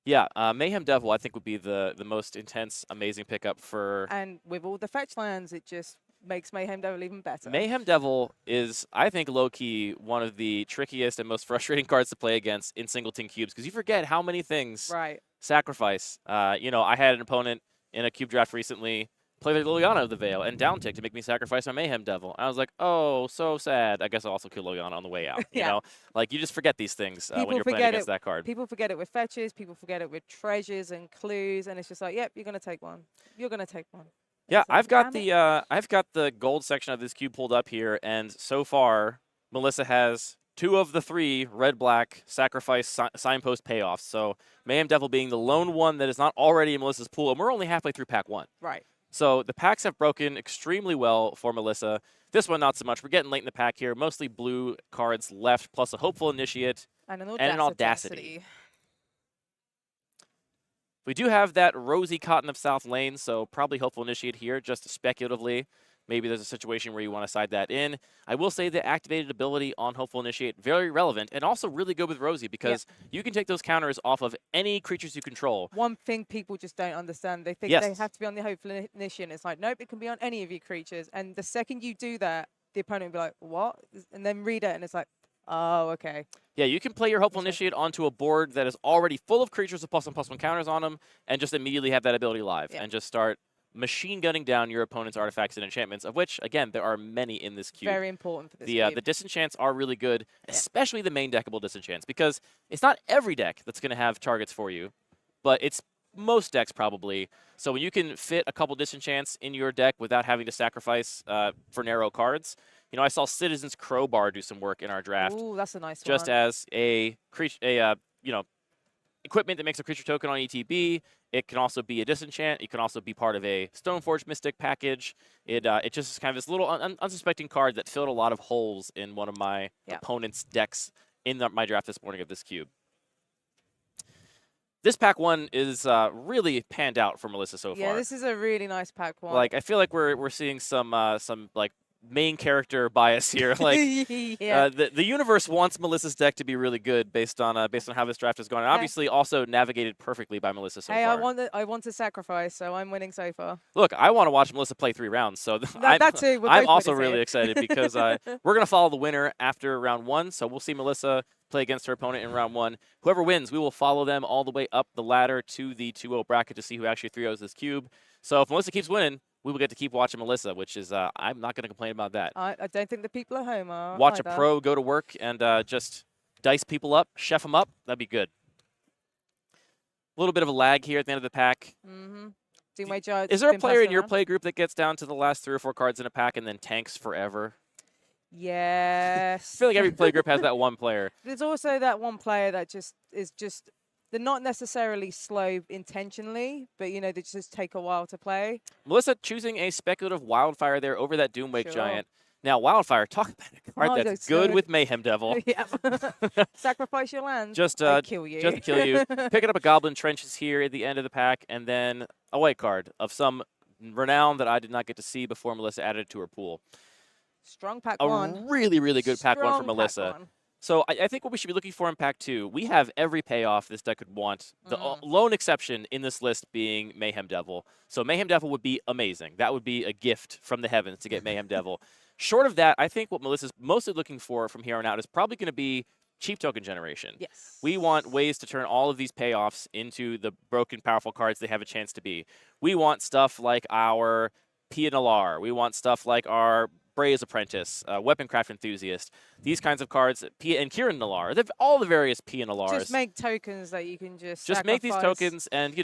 Yeah, Mayhem Devil, I think, would be the most intense, amazing pickup for...
And with all the fetch lands, it just makes Mayhem Devil even better.
Mayhem Devil is, I think, low-key one of the trickiest and most frustrating cards to play against in singleton cubes, because you forget how many things sacrifice. You know, I had an opponent in a cube draft recently play the Liliana of the Veil and downtick to make me sacrifice my Mayhem Devil. I was like, oh, so sad. I guess I'll also kill Liliana on the way out. You know, like you just forget these things when you're playing against that card.
People forget it with fetches. People forget it with treasures and clues, and it's just like, yep, you're gonna take one. You're gonna take one.
Yeah, I've got the gold section of this cube pulled up here, and so far Melissa has 2 of the 3 red-black sacrifice signpost payoffs. So Mayhem Devil being the lone one that is not already in Melissa's pool, and we're only halfway through pack 1.
Right.
So the packs have broken extremely well for Melissa. This one, not so much. We're getting late in the pack here. Mostly blue cards left, plus a Hopeful Initiate
and an Audacity.
We do have that Rosy Cotton of South Lane, so probably Hopeful Initiate here, just speculatively. Maybe there's a situation where you want to side that in. I will say the activated ability on Hopeful Initiate, very relevant, and also really good with Rosy, because you can take those counters off of any creatures you control.
One thing people just don't understand, they think they have to be on the Hopeful Initiate. It's like, nope, it can be on any of your creatures. And the second you do that, the opponent will be like, what? And then read it, and it's like, oh, okay.
Yeah, you can play your Hopeful Initiate onto a board that is already full of creatures with +1/+1 counters on them, and just immediately have that ability live, and just start machine gunning down your opponent's artifacts and enchantments, of which, again, there are many in this cube.
Very important for this cube.
The disenchants are really good, especially the main deckable disenchants, because it's not every deck that's going to have targets for you, but it's most decks probably. So when you can fit a couple disenchants in your deck without having to sacrifice for narrow cards, you know, I saw Citizen's Crowbar do some work in our draft.
Ooh, that's a nice one.
Just as a creature, you know, equipment that makes a creature token on ETB. It can also be a disenchant. It can also be part of a Stoneforge Mystic package. It just is kind of this little unsuspecting card that filled a lot of holes in one of my opponent's decks in my draft this morning of this cube. This pack 1 is really panned out for Melissa so far.
Yeah, this is a really nice pack 1.
Like, I feel like we're seeing some like main character bias here. Like,
yeah.
the universe wants Melissa's deck to be really good based on how this draft has gone. And obviously, also navigated perfectly by Melissa so
Hey,
far.
I want to sacrifice, so I'm winning so far.
Look, I want to watch Melissa play 3 rounds, so
That too. We're
I'm
both
also
winning
really
here.
excited because we're gonna follow the winner after round 1. So we'll see Melissa play against her opponent in round 1. Whoever wins, we will follow them all the way up the ladder to the 2-0 bracket to see who actually 3-0s this cube. So if Melissa keeps winning, we will get to keep watching Melissa, which is I'm not going to complain about that.
I don't think the people at home are.
Watch
either.
a pro go to work and just dice people up, chef them up. That'd be good. A little bit of a lag here at the end of the pack.
Mm-hmm. Do my judge.
Is there a player in your play group that gets down to the last 3 or 4 cards in a pack and then tanks forever?
Yes.
I feel like every play group has that one player.
There's also that one player that they're not necessarily slow intentionally, but they just take a while to play.
Melissa choosing a speculative Wildfire there over that Doomwake
Sure.
Giant. Now, Wildfire, talk about a card that's good with Mayhem Devil.
Yeah. Sacrifice your lands.
Just
kill you.
Just kill you. Picking up a Goblin Trenches here at the end of the pack, and then a white card of some renown that I did not get to see before Melissa added it to her pool.
Strong pack
A
one.
really, really good pack one for
Strong
Melissa.
pack one.
So I think what we should be looking for in pack 2, we have every payoff this deck could want. The lone exception in this list being Mayhem Devil. So Mayhem Devil would be amazing. That would be a gift from the heavens to get Mayhem Devil. Short of that, I think what Melissa's mostly looking for from here on out is probably going to be cheap token generation.
Yes.
We want ways to turn all of these payoffs into the broken, powerful cards they have a chance to be. We want stuff like our P&LR. We want stuff like our Bray's Apprentice, Weaponcraft Enthusiast, these kinds of cards, and Kieran Nalar, all the various P and LRs.
Just make tokens that you can just
make these tokens, and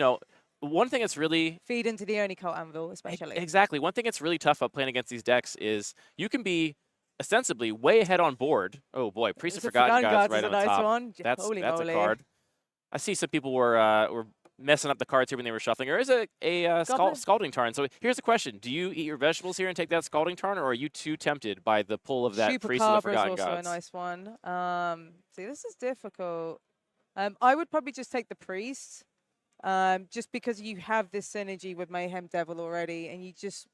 one thing that's really
feed into the Oni Cult Anvil, especially.
Exactly. One thing that's really tough about playing against these decks is you can be ostensibly way ahead on board. Oh boy, Priest of Forgotten Gods right on
nice
top.
One.
That's
Holy
a
moly.
card. I see some people were messing up the cards here when they were shuffling. Or is it a Scalding Tarn? So here's the question. Do you eat your vegetables here and take that Scalding Tarn, or are you too tempted by the pull of that Priest of the Forgotten
Gods? Also a nice one. See, this is difficult. I would probably just take the Priest, just because you have this synergy with Mayhem Devil already, and you just...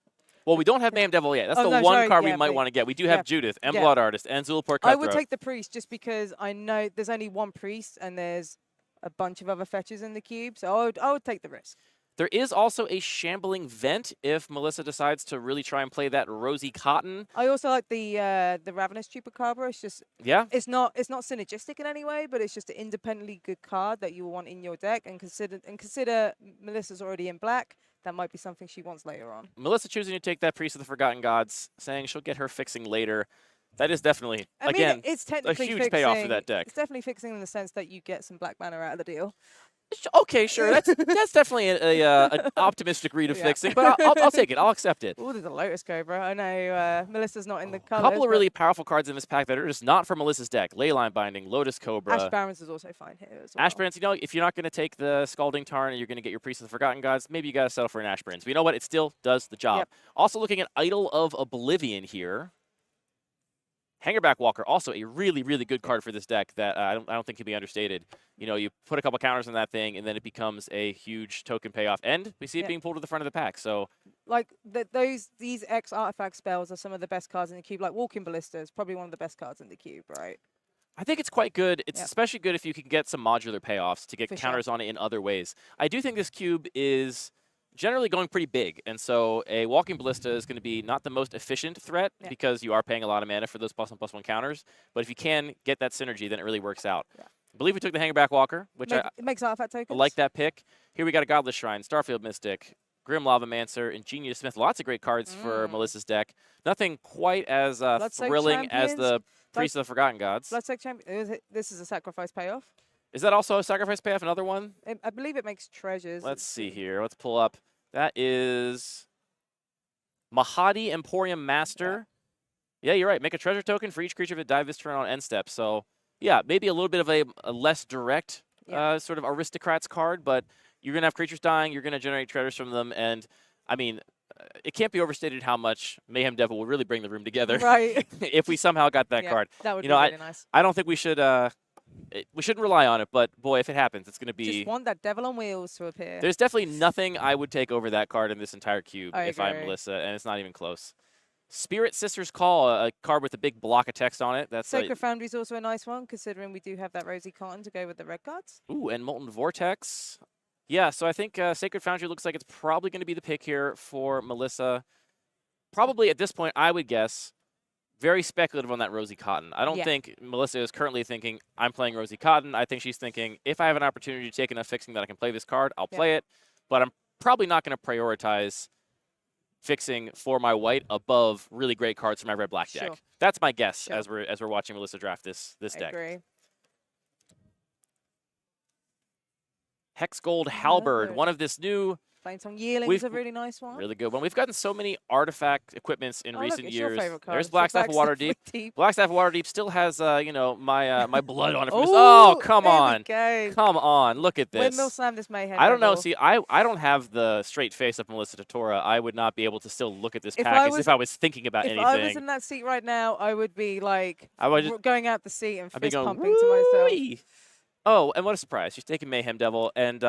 Well, we don't have Mayhem Devil yet. That's card we might want to get. We do have Judith, and Blood Artist, and Zulaport Cutthroat.
I would take the Priest just because I know there's only one Priest, and there's a bunch of other fetches in the cube, so I would take the risk.
There is also a Shambling Vent if Melissa decides to really try and play that Rosy Cotton.
I also like the Ravenous Chupacabra. It's just it's not synergistic in any way, but it's just an independently good card that you will want in your deck, and consider Melissa's already in black. That might be something she wants later on.
Melissa choosing to take that Priest of the Forgotten Gods, saying she'll get her fixing later. That is definitely,
it's technically
a huge payoff for that deck.
It's definitely fixing in the sense that you get some black mana out of the deal.
Okay, sure. That's definitely an optimistic read of fixing, but I'll take it. I'll accept it.
Oh, there's a Lotus Cobra. I know Melissa's not in the colors.
A couple of really powerful cards in this pack that are just not for Melissa's deck. Leyline Binding, Lotus Cobra.
Ash Barrens is also fine here as well.
Ash Barrens, if you're not going to take the Scalding Tarn and you're going to get your Priest of the Forgotten Gods, maybe you got to settle for an Ash Barrens. But you know what? It still does the job.
Yep.
Also looking at Idol of Oblivion here. Hangerback Walker, also a really, really good card for this deck that I don't think can be understated. You put a couple counters on that thing, and then it becomes a huge token payoff. And we see it being pulled to the front of the pack. So,
like these X artifact spells are some of the best cards in the cube. Like Walking Ballista is probably one of the best cards in the cube, right?
I think it's quite good. It's especially good if you can get some modular payoffs to get counters on it in other ways. I do think this cube is generally going pretty big, and so a Walking Ballista is going to be not the most efficient threat because you are paying a lot of mana for those +1/+1 counters, but if you can get that synergy, then it really works out. I believe we took the Hangerback Walker, which
it makes artifact tokens.
I like that pick. Here we got a Godless Shrine, Starfield Mystic, Grim Lavamancer, Ingenious Smith. Lots of great cards for Melissa's deck. Nothing quite as thrilling as the Priest of the Forgotten Gods.
Bloodsoaked Champion. This is a sacrifice payoff.
Is that also a sacrifice payoff? Another one?
I believe it makes treasures.
Let's see here. Let's pull up. That is Mahadi Emporium Master. Yeah, you're right. Make a treasure token for each creature that died this turn on end step. So, yeah, maybe a little bit of a less direct sort of aristocrats card, but you're going to have creatures dying. You're going to generate treasures from them. And, I mean, it can't be overstated how much Mayhem Devil will really bring the room together.
Right.
If we somehow got that card.
That would be really nice.
I don't think we should... we shouldn't rely on it, but boy, if it happens, it's going to be...
Just want that devil on wheels to appear.
There's definitely nothing I would take over that card in this entire cube
I
if I'm
agree.
Melissa, and it's not even close. Spirit Sister's Call, a card with a big block of text on it. That's
Sacred Foundry is also a nice one, considering we do have that Rosy Cotton to go with the red cards.
ooh, and Molten Vortex. Yeah, so I think Sacred Foundry looks like it's probably going to be the pick here for Melissa. Probably at this point, I would guess, very speculative on that Rosy Cotton. I don't think Melissa is currently thinking, I'm playing Rosy Cotton. I think she's thinking, if I have an opportunity to take enough fixing that I can play this card, I'll play it. But I'm probably not going to prioritize fixing for my white above really great cards for my red-black deck. That's my guess as we're watching Melissa draft this deck.
Agree.
Hex Gold Halberd, one of this new.
Flametong Yearling is a really nice one.
Really good one. We've gotten so many artifact equipments in recent
look,
years.
Your card.
There's Black Staff of Waterdeep.
Deep.
Black Staff of Waterdeep still has my my blood on it. From oh, come on. Come on. Look at this.
Windmill Slam this mayhem.
I don't know. See, I don't have the straight face of Melissa Totora. I would not be able to still look at this pack as if I was thinking about anything. If
I was in that seat right now, I would be like going out the seat and fist pumping
to
myself.
Oh, and what a surprise. She's taking Mayhem Devil and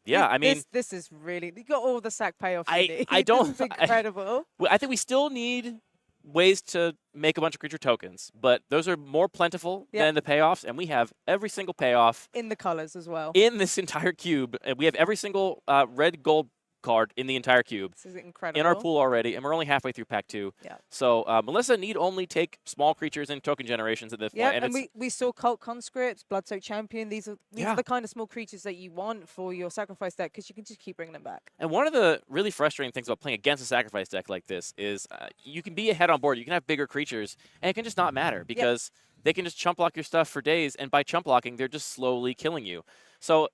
yeah, I mean,
this is really, you got all the sack payoff.
I don't.
It's incredible.
I think we still need ways to make a bunch of creature tokens, but those are more plentiful than the payoffs, and we have every single payoff
in the colors as well
in this entire cube. And we have every single red gold card in the entire cube.
This is incredible.
In our pool already, and we're only halfway through pack 2.
Yeah.
So Melissa need only take small creatures and token generations at this point.
And we saw Cult Conscript, Bloodsoaked Champion. These are the kind of small creatures that you want for your sacrifice deck because you can just keep bringing them back.
And one of the really frustrating things about playing against a sacrifice deck like this is you can be ahead on board. You can have bigger creatures, and it can just not matter because they can just chump block your stuff for days, and by chump blocking, they're just slowly killing you. So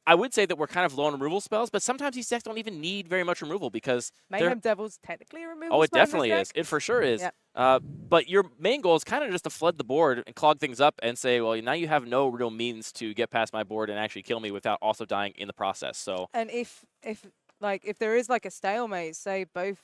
I would say that we're kind of low on removal spells, but sometimes these decks don't even need very much removal because
Mayhem Devil's technically a removal
Oh, it
spell
definitely is. It for sure is. But your main goal is kind of just to flood the board and clog things up and say, well, now you have no real means to get past my board and actually kill me without also dying in the process. So.
And if there is like a stalemate, say both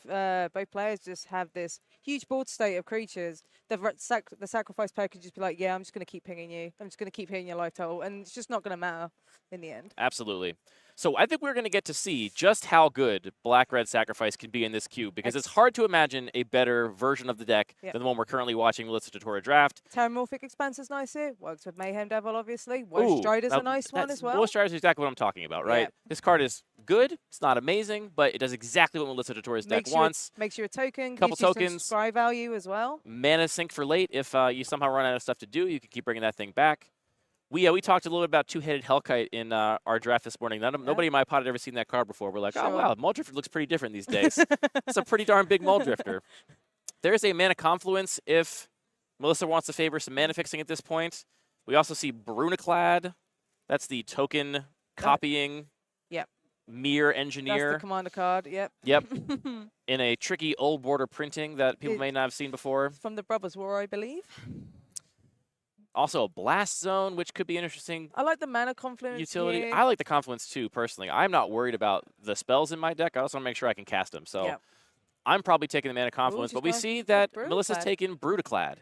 players just have this huge board state of creatures, the sacrifice player could just be like, yeah, I'm just going to keep pinging you. I'm just going to keep hitting your life total, and it's just not going to matter in the end.
Absolutely. So I think we're going to get to see just how good Black-Red Sacrifice can be in this cube, because it's hard to imagine a better version of the deck than the one we're currently watching Melissa Totora draft.
Terramorphic Expanse is nice here. Works with Mayhem Devil, obviously. Woe Strider's a nice one as well.
Woe Strider's exactly what I'm talking about, right? This card is good. It's not amazing, but it does exactly what Melissa Totora's deck wants.
Makes you a token.
Couple
gives
tokens.
You some scry value as well.
Mana sink for late. If you somehow run out of stuff to do, you can keep bringing that thing back. We talked a little bit about Two-Headed Hellkite in our draft this morning. Nobody in my pod had ever seen that card before. We're like, oh, wow, Muldrifter looks pretty different these days. It's a pretty darn big Muldrifter. There's a Mana Confluence if Melissa wants to favor some mana fixing at this point. We also see Brunaclad. That's the token copying mirror engineer.
That's the commander card, Yep.
In a tricky old border printing that people may not have seen before.
From the Brothers War, I believe.
Also a Blast Zone, which could be interesting.
I like the Mana Confluence
utility.
here.
I like the Confluence too, personally. I'm not worried about the spells in my deck. I also want to make sure I can cast them. So I'm probably taking the Mana Confluence. But we see that Melissa's taken Brutaclad.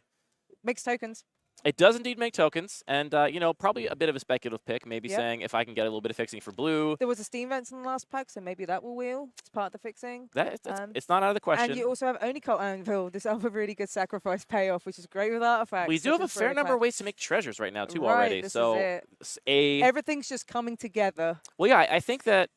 Makes tokens.
It does indeed make tokens, and probably a bit of a speculative pick, maybe saying if I can get a little bit of fixing for blue.
There was a Steam Vents in the last pack, so maybe that will wheel. It's part of the fixing.
It's not out of the question.
And you also have Only Cult Anvil, this other really good sacrifice payoff, which is great with artifacts.
We do have a fair number of ways to make treasures right now, too, already.
This
so
is it. Everything's just coming together.
Well, yeah, I think that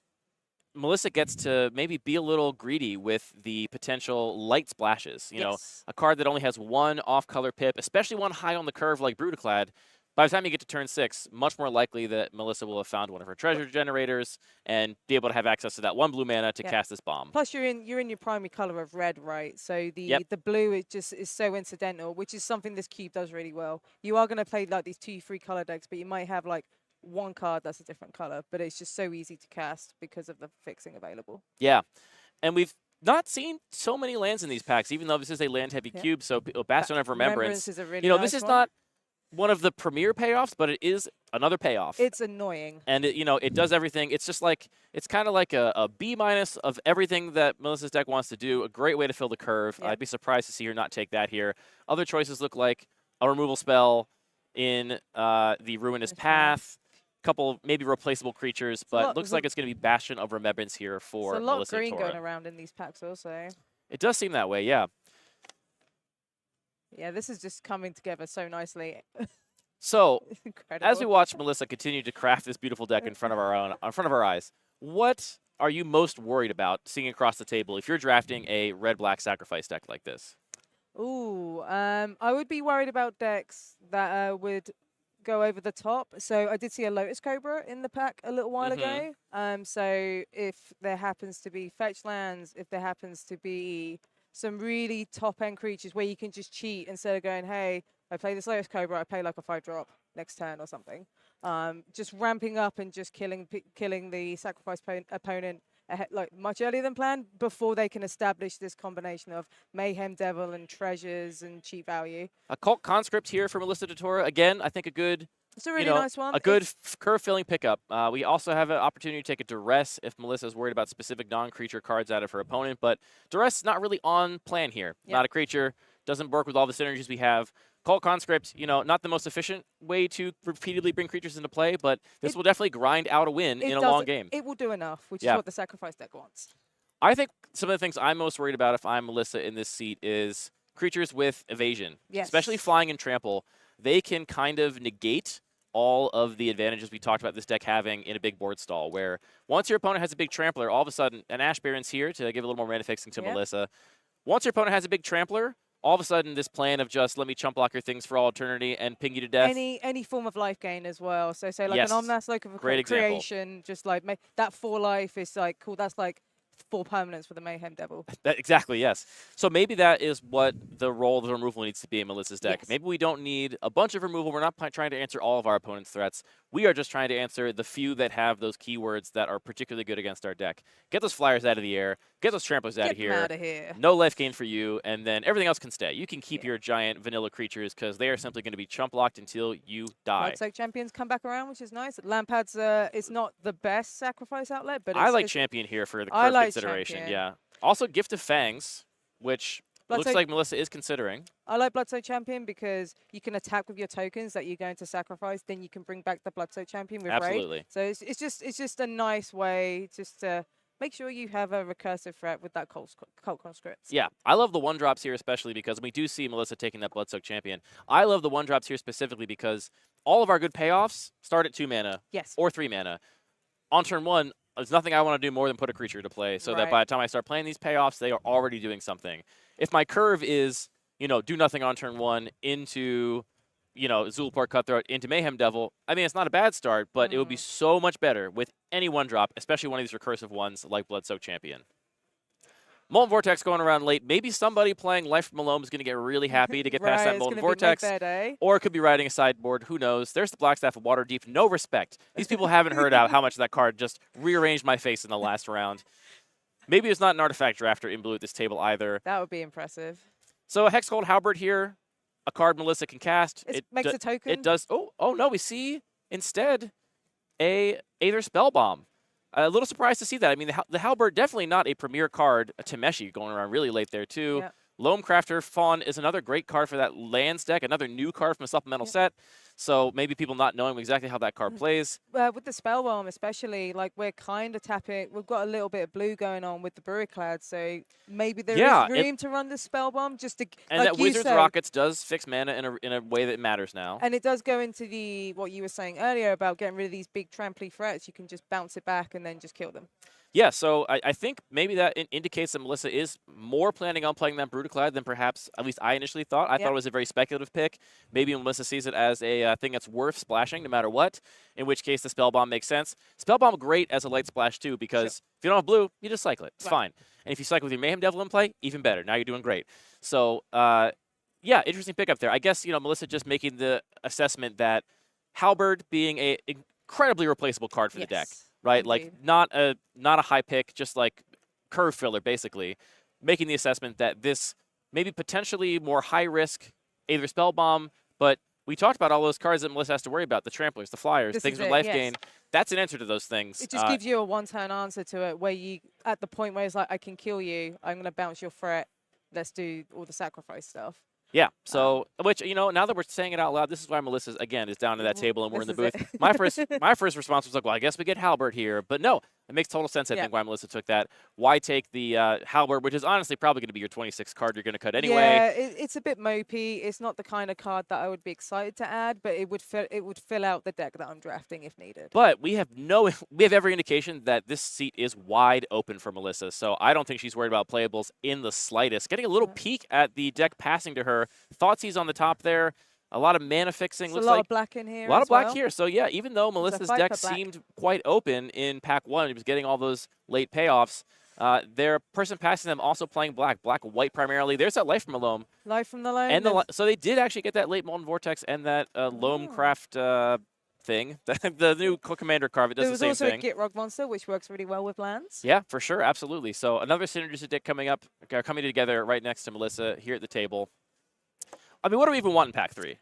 Melissa gets to maybe be a little greedy with the potential light splashes. You know, a card that only has one off-color pip, especially one high on the curve like Brutaclad. By the time you get to turn 6, much more likely that Melissa will have found one of her treasure generators and be able to have access to that one blue mana to cast this bomb.
Plus, you're in your primary color of red, right? So the blue is so incidental, which is something this cube does really well. You are going to play like these 2-3 color decks, but you might have like one card that's a different color, but it's just so easy to cast because of the fixing available.
Yeah, and we've not seen so many lands in these packs, even though this is a land-heavy cube. So Bastion of Remembrance
is a really nice
this is
one.
not one of the premier payoffs, but it is another payoff.
It's annoying,
and it does everything. It's just like it's kind of like a B- of everything that Melissa's deck wants to do. A great way to fill the curve. I'd be surprised to see her not take that here. Other choices look like a removal spell in the Ruinous Path. Couple maybe replaceable creatures, but looks like it's going to be Bastion of Remembrance here for Melissa.
There's a lot of green going around in these packs also.
It does seem that way, yeah.
Yeah, this is just coming together so nicely.
So,
Incredible.
as we watch Melissa continue to craft this beautiful deck in front of our eyes, what are you most worried about seeing across the table if you're drafting a red-black sacrifice deck like this?
Ooh, I would be worried about decks that would go over the top. So I did see a Lotus Cobra in the pack a little while ago. So if there happens to be fetch lands, if there happens to be some really top end creatures where you can just cheat instead of going, hey, I play this Lotus Cobra, I pay like a 5-drop next turn or something. Just ramping up and just killing the sacrifice opponent ahead, like much earlier than planned, before they can establish this combination of Mayhem Devil and treasures and cheap value.
A Cult Conscript here for Melissa DeTora. Again, I think a good,
It's a really nice one.
a good curve-filling pickup. We also have an opportunity to take a Duress if Melissa's worried about specific non-creature cards out of her opponent, but Duress is not really on plan here. Not a creature, doesn't work with all the synergies we have. Cult Conscript, not the most efficient way to repeatedly bring creatures into play, but this will definitely grind out a win in a long game.
It will do enough, which is what the sacrifice deck wants.
I think some of the things I'm most worried about if I'm Melissa in this seat is creatures with evasion, especially flying and trample. They can kind of negate all of the advantages we talked about this deck having in a big board stall, where once your opponent has a big trampler, all of a sudden, an Ash Baron's here to give a little more mana fixing to Melissa. Once your opponent has a big trampler, all of a sudden, this plan of just let me chump block your things for all eternity and ping you to death.
Any form of life gain as well. So say like an Omnath Locus of Creation, just like that 4 life is like cool. That's like 4 permanents for the Mayhem Devil.
Exactly, yes. So maybe that is what the role of the removal needs to be in Melissa's deck. Maybe we don't need a bunch of removal. We're not trying to answer all of our opponent's threats. We are just trying to answer the few that have those keywords that are particularly good against our deck. Get those flyers out of the air. Get those tramplers out of here.
Get them out of here.
No life gain for you, and then everything else can stay. You can keep your giant vanilla creatures because they are simply going to be chump blocked until you die.
Bloodsoaked Champions come back around, which is nice. Lampad's it's not the best sacrifice outlet, but
I like Champion here for the curve consideration.
Champion.
Yeah. Also, Gift of Fangs, which looks like Melissa is considering.
I like Bloodsoaked Champion because you can attack with your tokens that you're going to sacrifice. Then you can bring back the Bloodsoaked Champion with
Absolutely.
Raid. So it's just a nice way just to make sure you have a recursive threat with that Cult Conscript.
Yeah, I love the 1-drops here especially because we do see Melissa taking that Bloodsoaked Champion. I love the 1-drops here specifically because all of our good payoffs start at 2 mana or 3 mana. On turn 1, there's nothing I want to do more than put a creature to play so that by the time I start playing these payoffs, they are already doing something. If my curve is, do nothing on turn 1 into, Zulaport Cutthroat into Mayhem Devil, I mean, it's not a bad start, but it would be so much better with any 1-drop, especially one of these recursive ones like Bloodsoaked Champion. Molten Vortex going around late. Maybe somebody playing Life from Malone is going to get really happy to get past that Molten Vortex. Or it could be riding a sideboard. Who knows? There's the Blackstaff of Waterdeep. No respect. These people haven't heard out how much that card just rearranged my face in the last round. Maybe it's not an artifact drafter in blue at this table either.
That would be impressive.
So a Hexcold Halberd here. A card Melissa can cast.
It makes a token.
It does. Oh no, we see instead a Aether Spellbomb. A little surprised to see that. I mean, the Halberd, definitely not a premier card. A Temeshi going around really late there, too. Yep. Loamcrafter Fawn is another great card for that lands deck, another new card from a supplemental set. So maybe people not knowing exactly how that card plays.
With the Spellbomb especially, like we're kind of tapping. We've got a little bit of blue going on with the Buriklad, so maybe there is room to run the Spellbomb just to.
And like that Wizard's Rockets does fix mana in a way that matters now.
And it does go into what you were saying earlier about getting rid of these big tramply threats. You can just bounce it back and then just kill them.
Yeah, so I think maybe that indicates that Melissa is more planning on playing that Brutaclad than perhaps at least I initially thought. I thought it was a very speculative pick. Maybe Melissa sees it as a thing that's worth splashing no matter what, in which case the Spellbomb makes sense. Spellbomb great as a light splash too because if you don't have blue, you just cycle it. It's fine. And if you cycle with your Mayhem Devil in play, even better. Now you're doing great. So, yeah, interesting pickup there. I guess, Melissa just making the assessment that Halberd being a incredibly replaceable card for the deck. Right, like not a high pick, just like curve filler, basically. Making the assessment that this maybe potentially more high risk Aether Spellbomb, but we talked about all those cards that Melissa has to worry about, the Tramplers, the Flyers, things with life gain. That's an answer to those things.
It just gives you a one-turn answer to it where you, at the point where it's like, I can kill you, I'm going to bounce your threat, let's do all the sacrifice stuff.
Yeah, so, which, now that we're saying it out loud, this is why Melissa, again, is down to that table and we're in the booth. My first response was like, well, I guess we get Halberd here. But no, It makes total sense, I
Yeah.
think, why Melissa took that. Why take the Halberd, which is honestly probably going to be your 26th card you're going to cut anyway.
Yeah, it's a bit mopey. It's not the kind of card that I would be excited to add, but it would fill out the deck that I'm drafting if needed.
But we have every indication that this seat is wide open for Melissa, so I don't think she's worried about playables in the slightest. Getting a little peek at the deck passing to her. Thoughtseize on the top there. A lot of mana fixing.
There's
Looks
a lot
like
of black in here.
a lot of black
well.
here. So yeah, even though Melissa's
fight
deck
for black.
seemed quite open in pack 1, it was getting all those late payoffs. Their person passing them also playing black, white primarily. There's that life from a loam.
Life from the loam.
And so they did actually get that late Molten Vortex and that loam craft thing. The new commander card. It does the same
there was also
thing.
a Gitrog monster, which works really well with lands.
Yeah, for sure, absolutely. So another synergistic deck coming together right next to Melissa here at the table. I mean, what do we even want in pack 3?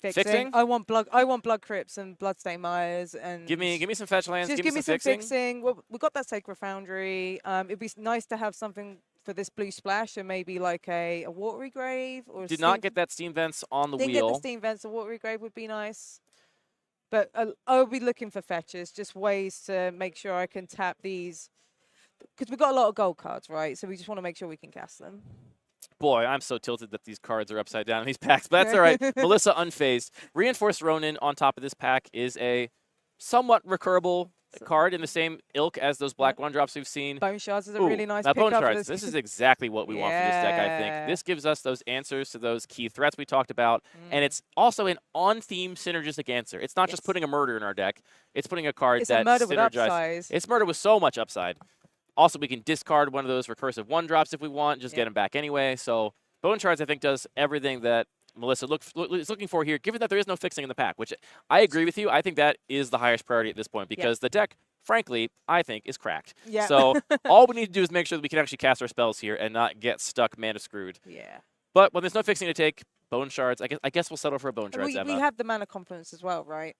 Fixing?
I want blood crypts and bloodstained mires and
Give me some fetch lands.
just
give me some
fixing. Well, we got that Sacred Foundry. It'd be nice to have something for this blue splash, and maybe like a watery grave or.
Did not get that steam vents on the
Didn't
wheel.
get the steam vents. A watery grave would be nice. But I'll be looking for fetches, just ways to make sure I can tap these, because we've got a lot of gold cards, right? So we just want to make sure we can cast them.
Boy, I'm so tilted that these cards are upside down in these packs, but that's all right. Melissa unfazed. Reinforced Ronin on top of this pack is a somewhat recurable card in the same ilk as those black 1-drops we've seen.
Bone Shards is a really nice
Bone
pickup.
Shards. This is exactly what we want for this deck, I think. This gives us those answers to those key threats we talked about, and it's also an on-theme synergistic answer. It's not just putting a murder in our deck. It's putting a card
It's
that
a murder with
synergizes.
upsize.
It's murder with so much upside. Also, we can discard one of those recursive 1-drops if we want, just get them back anyway. So Bone Shards, I think, does everything that Melissa is looking for here, given that there is no fixing in the pack, which I agree with you. I think that is the highest priority at this point because the deck, frankly, I think is cracked.
Yeah.
So all we need to do is make sure that we can actually cast our spells here and not get stuck mana screwed.
Yeah.
But when there's no fixing to take, Bone Shards, I guess we'll settle for a Bone Shards,
We
Emma.
have the mana confluence as well, right?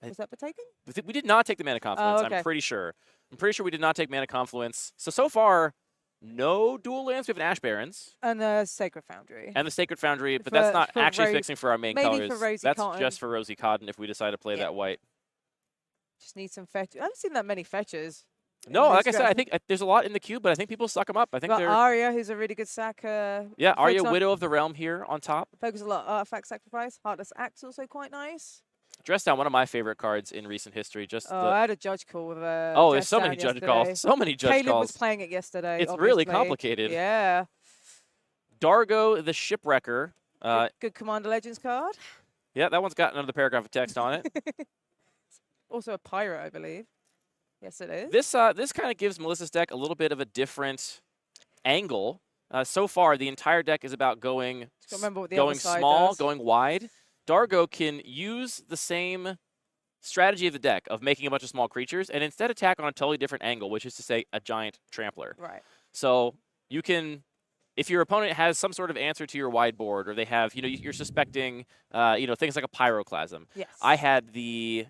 Was that taken?
We did not take the Mana Confluence,
okay.
I'm pretty sure. I'm pretty sure we did not take Mana Confluence. So far, no dual lands. We have an Ash Barrens.
And the Sacred Foundry.
And the Sacred Foundry, but that's not actually fixing for our main
maybe
colors.
for Rosy
That's
Cotton.
just for Rosy Cotton if we decide to play that white.
Just need some fetch. I haven't seen that many fetches.
No, like I said, I think there's a lot in the cube, but I think people suck them up. I think they're...
Arya, who's a really good sacker.
Yeah, Arya, Widow of the Realm here on top.
Focus a lot on artifact sacrifice. Heartless Axe also quite nice.
Dress Down, one of my favorite cards in recent history.
I had a judge call with a.
There's so many judge calls. So many judge
Caleb
calls.
was playing it yesterday.
It's
obviously.
really complicated.
Yeah.
Dargo the Shipwrecker.
Good Commander Legends card.
Yeah, that one's got another paragraph of text on it.
Also a pirate, I believe. Yes, it is.
This kind of gives Melissa's deck a little bit of a different angle. So far, the entire deck is about going small, going wide. Dargo can use the same strategy of the deck of making a bunch of small creatures and instead attack on a totally different angle, which is to say a giant trampler.
Right.
So you can, if your opponent has some sort of answer to your wide board, or they have, you're suspecting, things like a Pyroclasm.
Yes.
I had the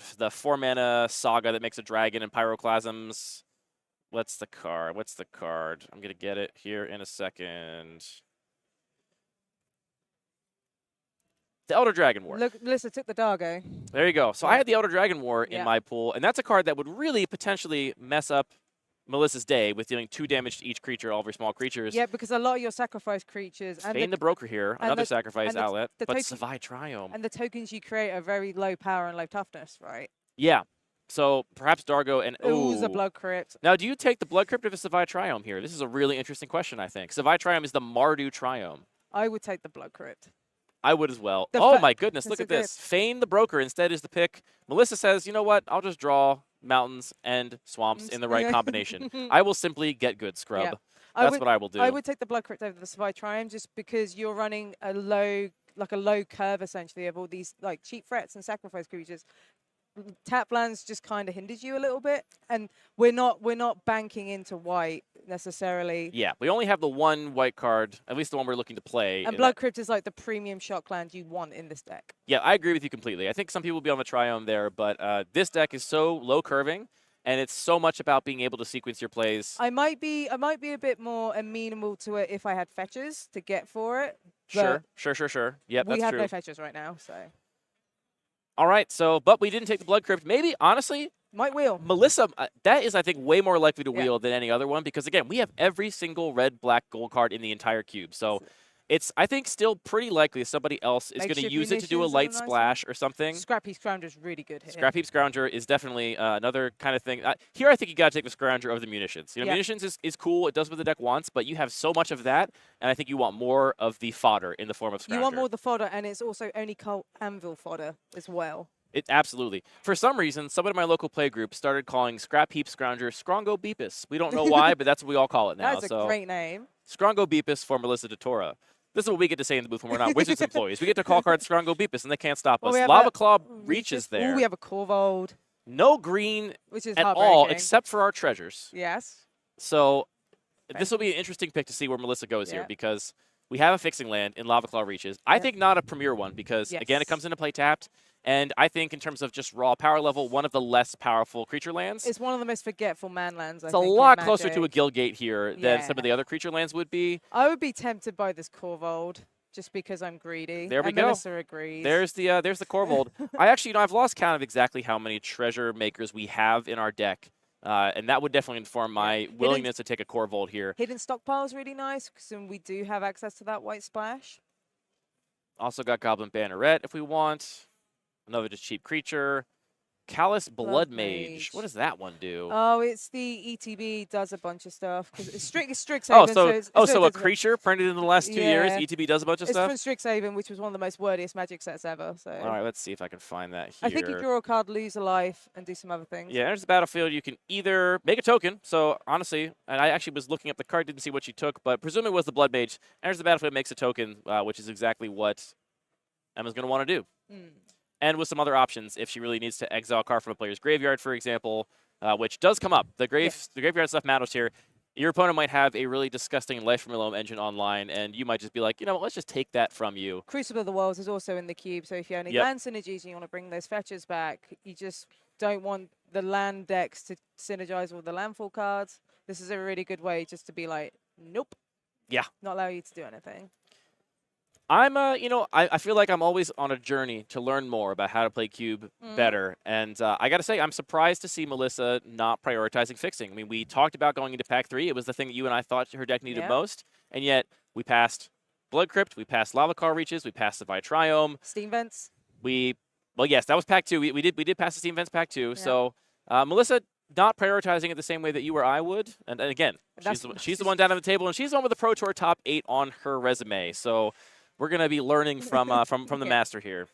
4-mana Saga that makes a dragon and Pyroclasms. What's the card? I'm going to get it here in a second. The Elder Dragon War.
Look, Melissa took the Dargo.
There you go. So I had the Elder Dragon War in my pool, and that's a card that would really potentially mess up Melissa's day with dealing 2 damage to each creature, all of her small creatures.
Yeah, because a lot of your sacrifice creatures...
Feign the Broker here, another sacrifice outlet, but Savai Triome.
And the tokens you create are very low power and low toughness, right?
Yeah. So perhaps Dargo and...
Ooh, the Blood Crypt.
Now, do you take the Blood Crypt or the Savai Triome here? This is a really interesting question, I think. Savai Triome is the Mardu Triome.
I would take the Blood Crypt.
I would as well. Oh, my goodness, look at this. Feign the Broker instead is the pick. Melissa says, you know what? I'll just draw mountains and swamps in the right combination. I will simply get good, scrub.
Yeah.
That's what I will do.
I would take the Blood Crypt over the Savai Triome just because you're running a low curve, essentially, of all these like cheap threats and sacrifice creatures. Tap lands just kind of hinders you a little bit, and we're not banking into white necessarily.
Yeah, we only have the one white card, at least the one we're looking to play.
And Blood Crypt is like the premium shock land you want in this deck.
Yeah, I agree with you completely. I think some people will be on the Triome there, but this deck is so low curving, and it's so much about being able to sequence your plays.
I might be a bit more amenable to it if I had fetches to get for it.
Sure. Yep, that's true.
We have no fetches right now, so.
All right, but we didn't take the Blood Crypt. Maybe, honestly,
Might wheel.
Melissa, that is, I think, way more likely to
Yeah.
wheel than any other one because, again, we have every single red, black, gold card in the entire cube. So it's, I think, still pretty likely somebody else is going to
Makeshift
use it to do a
munitions are
light
a nice one.
splash or something.
Scrappy Scrounger's really good here.
Scrap Heap Scrounger is definitely another kind of thing. Here, I think you got to take the Scrounger over the munitions. You know, munitions is cool. It does what the deck wants, but you have so much of that, and I think you want more of the fodder in the form of Scrounger.
You want more of the fodder, and it's also only Colt Anvil fodder as well.
It absolutely. For some reason, someone in my local play group started calling Scrap Heap Scrounger Scrongo Beepus. We don't know why, but that's what we all call it now.
That's a great name.
Scrongo Beepus for Melissa DeTora. This is what we get to say in the booth when we're not Wizards employees. We get to call cards Scrongo Beepus, and they can't stop us. Lava Claw reaches there.
Ooh, we have a Corvold.
No green
which is
at all, except for our treasures.
Yes.
So this will be an interesting pick to see where Melissa goes here, because we have a fixing land in Lava Claw reaches. I think not a premier one because, again, it comes into play tapped. And I think in terms of just raw power level, one of the less powerful creature lands.
It's one of the most forgetful man lands,
It's a lot closer to a Guildgate here than some of the other creature lands would be.
I would be tempted by this Corvold just because I'm greedy.
There we go.
Melissa agrees.
There's the Corvold. I actually, I've lost count of exactly how many treasure makers we have in our deck. And that would definitely inform my willingness to take a Corvold here.
Hidden Stockpile is really nice because we do have access to that white splash.
Also got Goblin Banneret if we want. Another just cheap creature. Callous Blood Mage. What does that one do?
Oh, it's the ETB does a bunch of stuff. It's Strixhaven.
So a creature printed in the last 2 years. ETB does a bunch of stuff?
It's from Strixhaven, which was one of the most wordiest Magic sets ever. So.
All right, let's see if I can find that here.
I think you draw a card, lose a life, and do some other things.
Yeah, there's the battlefield. You can either make a token. So honestly, and I actually was looking up the card, didn't see what she took, but presumably it was the Blood Mage. And there's the battlefield, makes a token, which is exactly what Emma's going to want to do. And with some other options if she really needs to exile a card from a player's graveyard, for example, which does come up. The graveyard stuff matters here. Your opponent might have a really disgusting Life from Loam engine online, and you might just be like, you know what, let's just take that from you.
Crucible of the Worlds is also in the cube, so if you have any land synergies and you want to bring those fetchers back, you just don't want the land decks to synergize with the landfall cards. This is a really good way just to be like, nope.
Yeah.
Not allow you to do anything.
I'm, I feel like I'm always on a journey to learn more about how to play Cube better. And I got to say, I'm surprised to see Melissa not prioritizing fixing. I mean, we talked about going into Pack 3. It was the thing that you and I thought her deck needed most. And yet, we passed Blood Crypt, we passed Lava Claw Reaches, we passed the Vitriome.
Steam Vents.
Well, yes, that was Pack 2. We did pass the Steam Vents Pack 2. Yeah. So, Melissa not prioritizing it the same way that you or I would. And again, she's the one down on the table, and she's the one with the Pro Tour top 8 on her resume. So, we're going to be learning from the master here.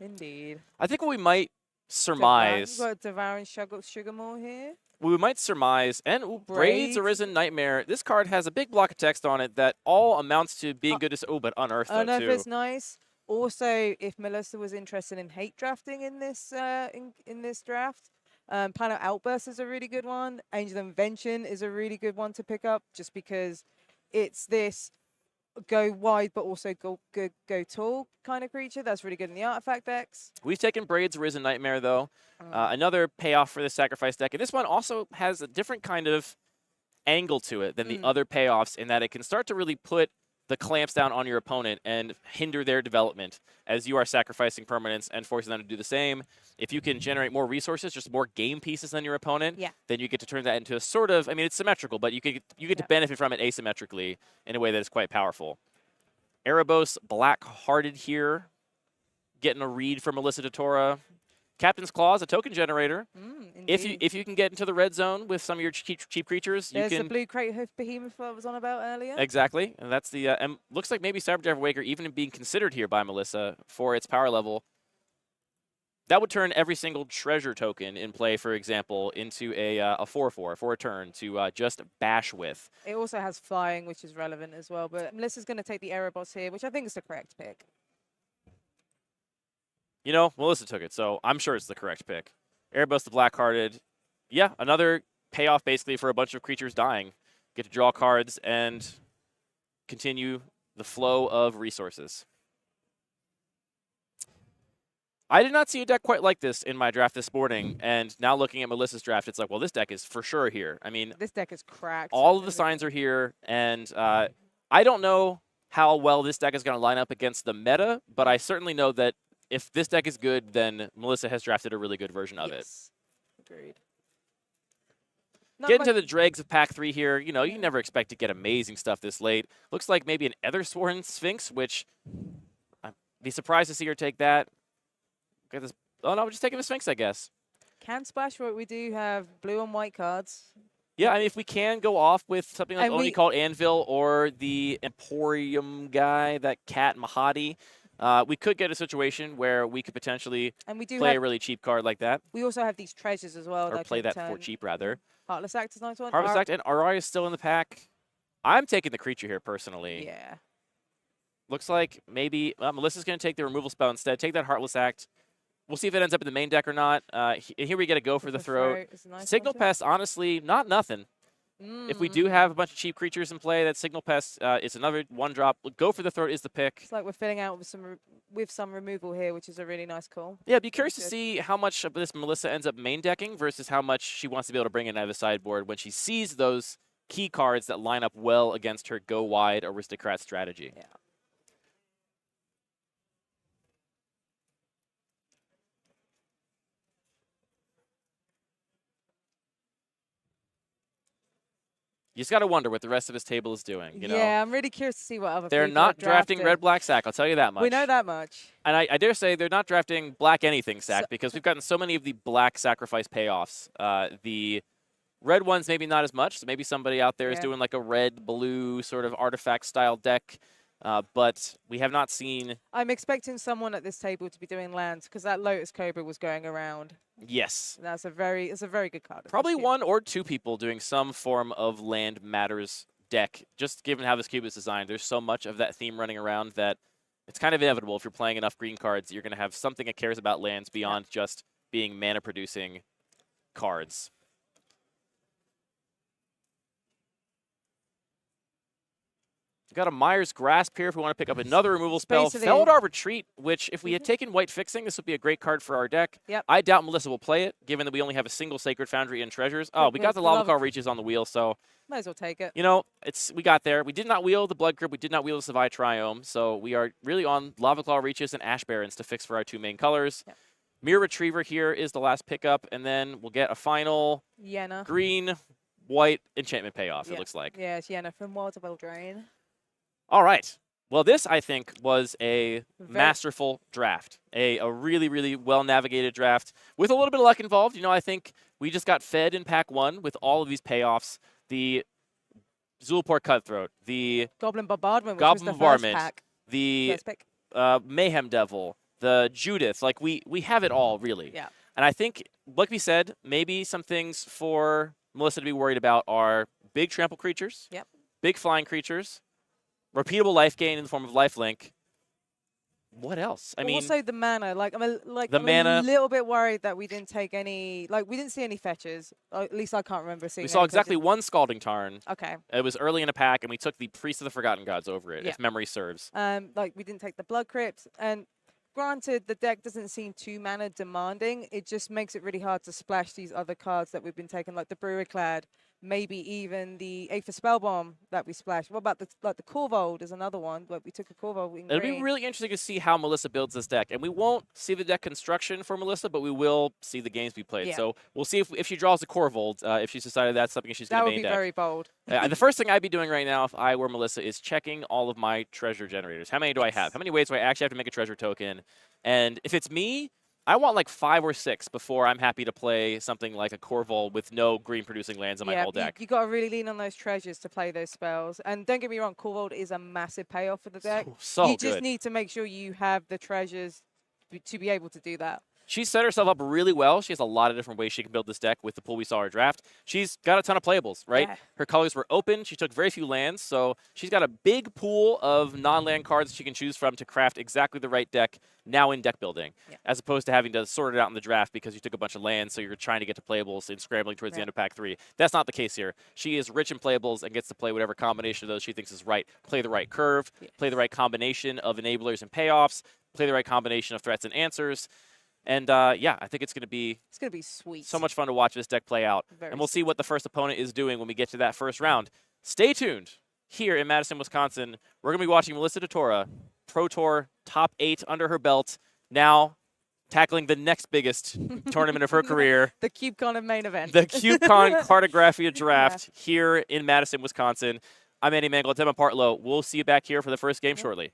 Indeed.
I think what we might surmise...
We've got Devouring Sugarmore here.
We might surmise... And Braids Arisen Nightmare. This card has a big block of text on it that all amounts to being good to... Oh, but Unearth, though,
Unearth
too.
is nice. Also, if Melissa was interested in hate drafting in this in this draft, Planet Outburst is a really good one. Angel Invention is a really good one to pick up just because it's this... go wide but also go tall kind of creature. That's really good in the artifact decks.
We've taken Braids Arisen Nightmare, though. Another payoff for the sacrifice deck. And this one also has a different kind of angle to it than the other payoffs in that it can start to really put the clamps down on your opponent and hinder their development as you are sacrificing permanents and forcing them to do the same. If you can generate more resources, just more game pieces than your opponent, then you get to turn that into a sort of, I mean, it's symmetrical, but you get to benefit from it asymmetrically in a way that is quite powerful. Erebos Black-Hearted here, getting a read from Melissa DeTora. Captain's Claw is a token generator. If you can get into the red zone with some of your cheap creatures,
There's
you can.
The blue crate hoof behemoth I was on about earlier.
Exactly, and that's the and looks like maybe Cyber Waker even being considered here by Melissa for its power level. That would turn every single treasure token in play, for example, into a 4/4 for a turn to just bash with.
It also has flying, which is relevant as well. But Melissa's going to take the Erebos here, which I think is the correct pick.
You know, Melissa took it, so I'm sure it's the correct pick. Erebos the Black-Hearted. Yeah, another payoff basically for a bunch of creatures dying. Get to draw cards and continue the flow of resources. I did not see a deck quite like this in my draft this morning, and now looking at Melissa's draft, it's like, well, this deck is for sure here. I mean,
this deck is cracked.
All of the signs are here, and I don't know how well this deck is going to line up against the meta, but I certainly know that if this deck is good, then Melissa has drafted a really good version of it.
Agreed. Not
Getting
much-
to the dregs of pack 3 here, you know, you never expect to get amazing stuff this late. Looks like maybe an Ethersworn Sphinx, which I'd be surprised to see her take that. Get this. Oh no, we're just taking the Sphinx, I guess.
Can splash, but we do have blue and white cards.
Yeah, I mean, if we can go off with something like
And
Oni
we-
called Anvil or the Emporium guy, that Cat Mahadi, we could get a situation where we could potentially
And we do
play a
have,
really cheap card like that,
we also have these treasures as well.
or play
can
that for
turn-
cheap, rather.
Heartless Act is a nice one.
Harvest Act and Arai is still in the pack. I'm taking the creature here, personally.
Yeah.
Looks like maybe Melissa's going to take the removal spell instead. Take that Heartless Act. We'll see if it ends up in the main deck or not. Here we get a go for the throat.
Is a nice
Signal
one too.
Pest, honestly, not nothing. If we do have a bunch of cheap creatures in play, that Signal Pest is another 1-drop. Go for the throat is the pick.
It's like we're filling out with some removal here, which is a really nice call.
Yeah, be curious to
Good.
see how much of this Melissa ends up main decking versus how much she wants to be able to bring in out of the sideboard when she sees those key cards that line up well against her go wide aristocrat strategy.
Yeah.
You just got to wonder what the rest of his table is doing. You know,
Yeah, I'm really curious to see what other
they're
people are
not drafting
drafting.
red black sack. I'll tell you that much.
We know that much.
And I dare say they're not drafting black anything sack because we've gotten so many of the black sacrifice payoffs. The red ones maybe not as much. So maybe somebody out there is
Yeah.
doing like a red blue sort of artifact style deck. But we have not seen.
I'm expecting someone at this table to be doing lands because that Lotus Cobra was going around.
Yes.
And it's a very good card. at
Probably
this
one or two people doing some form of land matters deck. Just given how this cube is designed, there's so much of that theme running around that it's kind of inevitable. If you're playing enough green cards, you're going to have something that cares about lands beyond just being mana producing cards. We've got a Myers Grasp here if we want to pick up another removal spell.
Space it in.
Feldar Retreat, which if we had taken White Fixing, this would be a great card for our deck.
Yep.
I doubt Melissa will play it, given that we only have a single Sacred Foundry and Treasures. Oh, we got the Lava Claw Reaches on the wheel, so
Might as well take it.
you know, we got there. We did not wheel the Blood Grip. We did not wheel the Savai Triome. So we are really on Lava Claw Reaches and Ash Barrens to fix for our two main colors.
Yep.
Mirror Retriever here is the last pickup, and then we'll get a final
Yenna.
green, white enchantment payoff, it
Yeah.
looks like.
Yeah, it's Yenna from Wilds of Eldraine.
All right. Well, this, I think, was a masterful draft. A really, really well-navigated draft with a little bit of luck involved. You know, I think we just got fed in pack 1 with all of these payoffs. The Zulaport Cutthroat, the
Goblin Bombardment, which
Goblin
was the
Bombardment,
first pack.
the
First pick.
Mayhem Devil, the Judith. Like, we have it all, really.
Yeah.
And I think, like we said, maybe some things for Melissa to be worried about are big trample creatures,
Yep.
big flying creatures, repeatable life gain in the form of lifelink. What else? I mean,
also the mana. Like I'm
the
I'm
mana-
a little bit worried that we didn't take any. Like we didn't see any fetches. At least I can't remember seeing.
we saw
any
exactly
fetches.
one Scalding Tarn.
Okay.
It was early in a pack, and we took the Priest of the Forgotten Gods over it,
Yeah.
if memory serves.
Like we didn't take the Blood Crypt, and granted, the deck doesn't seem too mana demanding. It just makes it really hard to splash these other cards that we've been taking, like the Brewer Clad, maybe even the Aether Spellbomb that we splashed. What about the Corvold is another one. Like we took a Corvold in
It'll
green.
be really interesting to see how Melissa builds this deck. And we won't see the deck construction for Melissa, but we will see the games we played.
Yeah.
So we'll see if she draws a Corvold, if she's decided that's something she's going
That
to
would
main
be
deck.
very bold.
The first thing I'd be doing right now if I were Melissa is checking all of my treasure generators. How many do I have? How many ways do I actually have to make a treasure token? And if it's me, I want like 5 or 6 before I'm happy to play something like a Corvold with no green producing lands on my whole deck.
You got to really lean on those treasures to play those spells. And don't get me wrong, Corvold is a massive payoff for the deck.
So
you just
good.
need to make sure you have the treasures to be able to do that.
She's set herself up really well. She has a lot of different ways she can build this deck with the pool we saw her draft. She's got a ton of playables, right?
Yeah.
Her colors were open. She took very few lands, so she's got a big pool of non-land cards she can choose from to craft exactly the right deck now in deck building, as opposed to having to sort it out in the draft because you took a bunch of lands, so you're trying to get to playables and scrambling towards the end of pack 3. That's not the case here. She is rich in playables and gets to play whatever combination of those she thinks is right. Play the right curve, play the right combination of enablers and payoffs, play the right combination of threats and answers. And, yeah, I think it's going to be
sweet.
so much fun to watch this deck play out.
Very
And we'll see what the first opponent is doing when we get to that first round. Stay tuned. Here in Madison, Wisconsin, we're going to be watching Melissa DeTora, Pro Tour top 8 under her belt. Now, tackling the next biggest tournament of her career,
The CubeCon main event.
the CubeCon Cartographia Draft here in Madison, Wisconsin. I'm Andy Mangle, Emma Partlow. We'll see you back here for the first game shortly.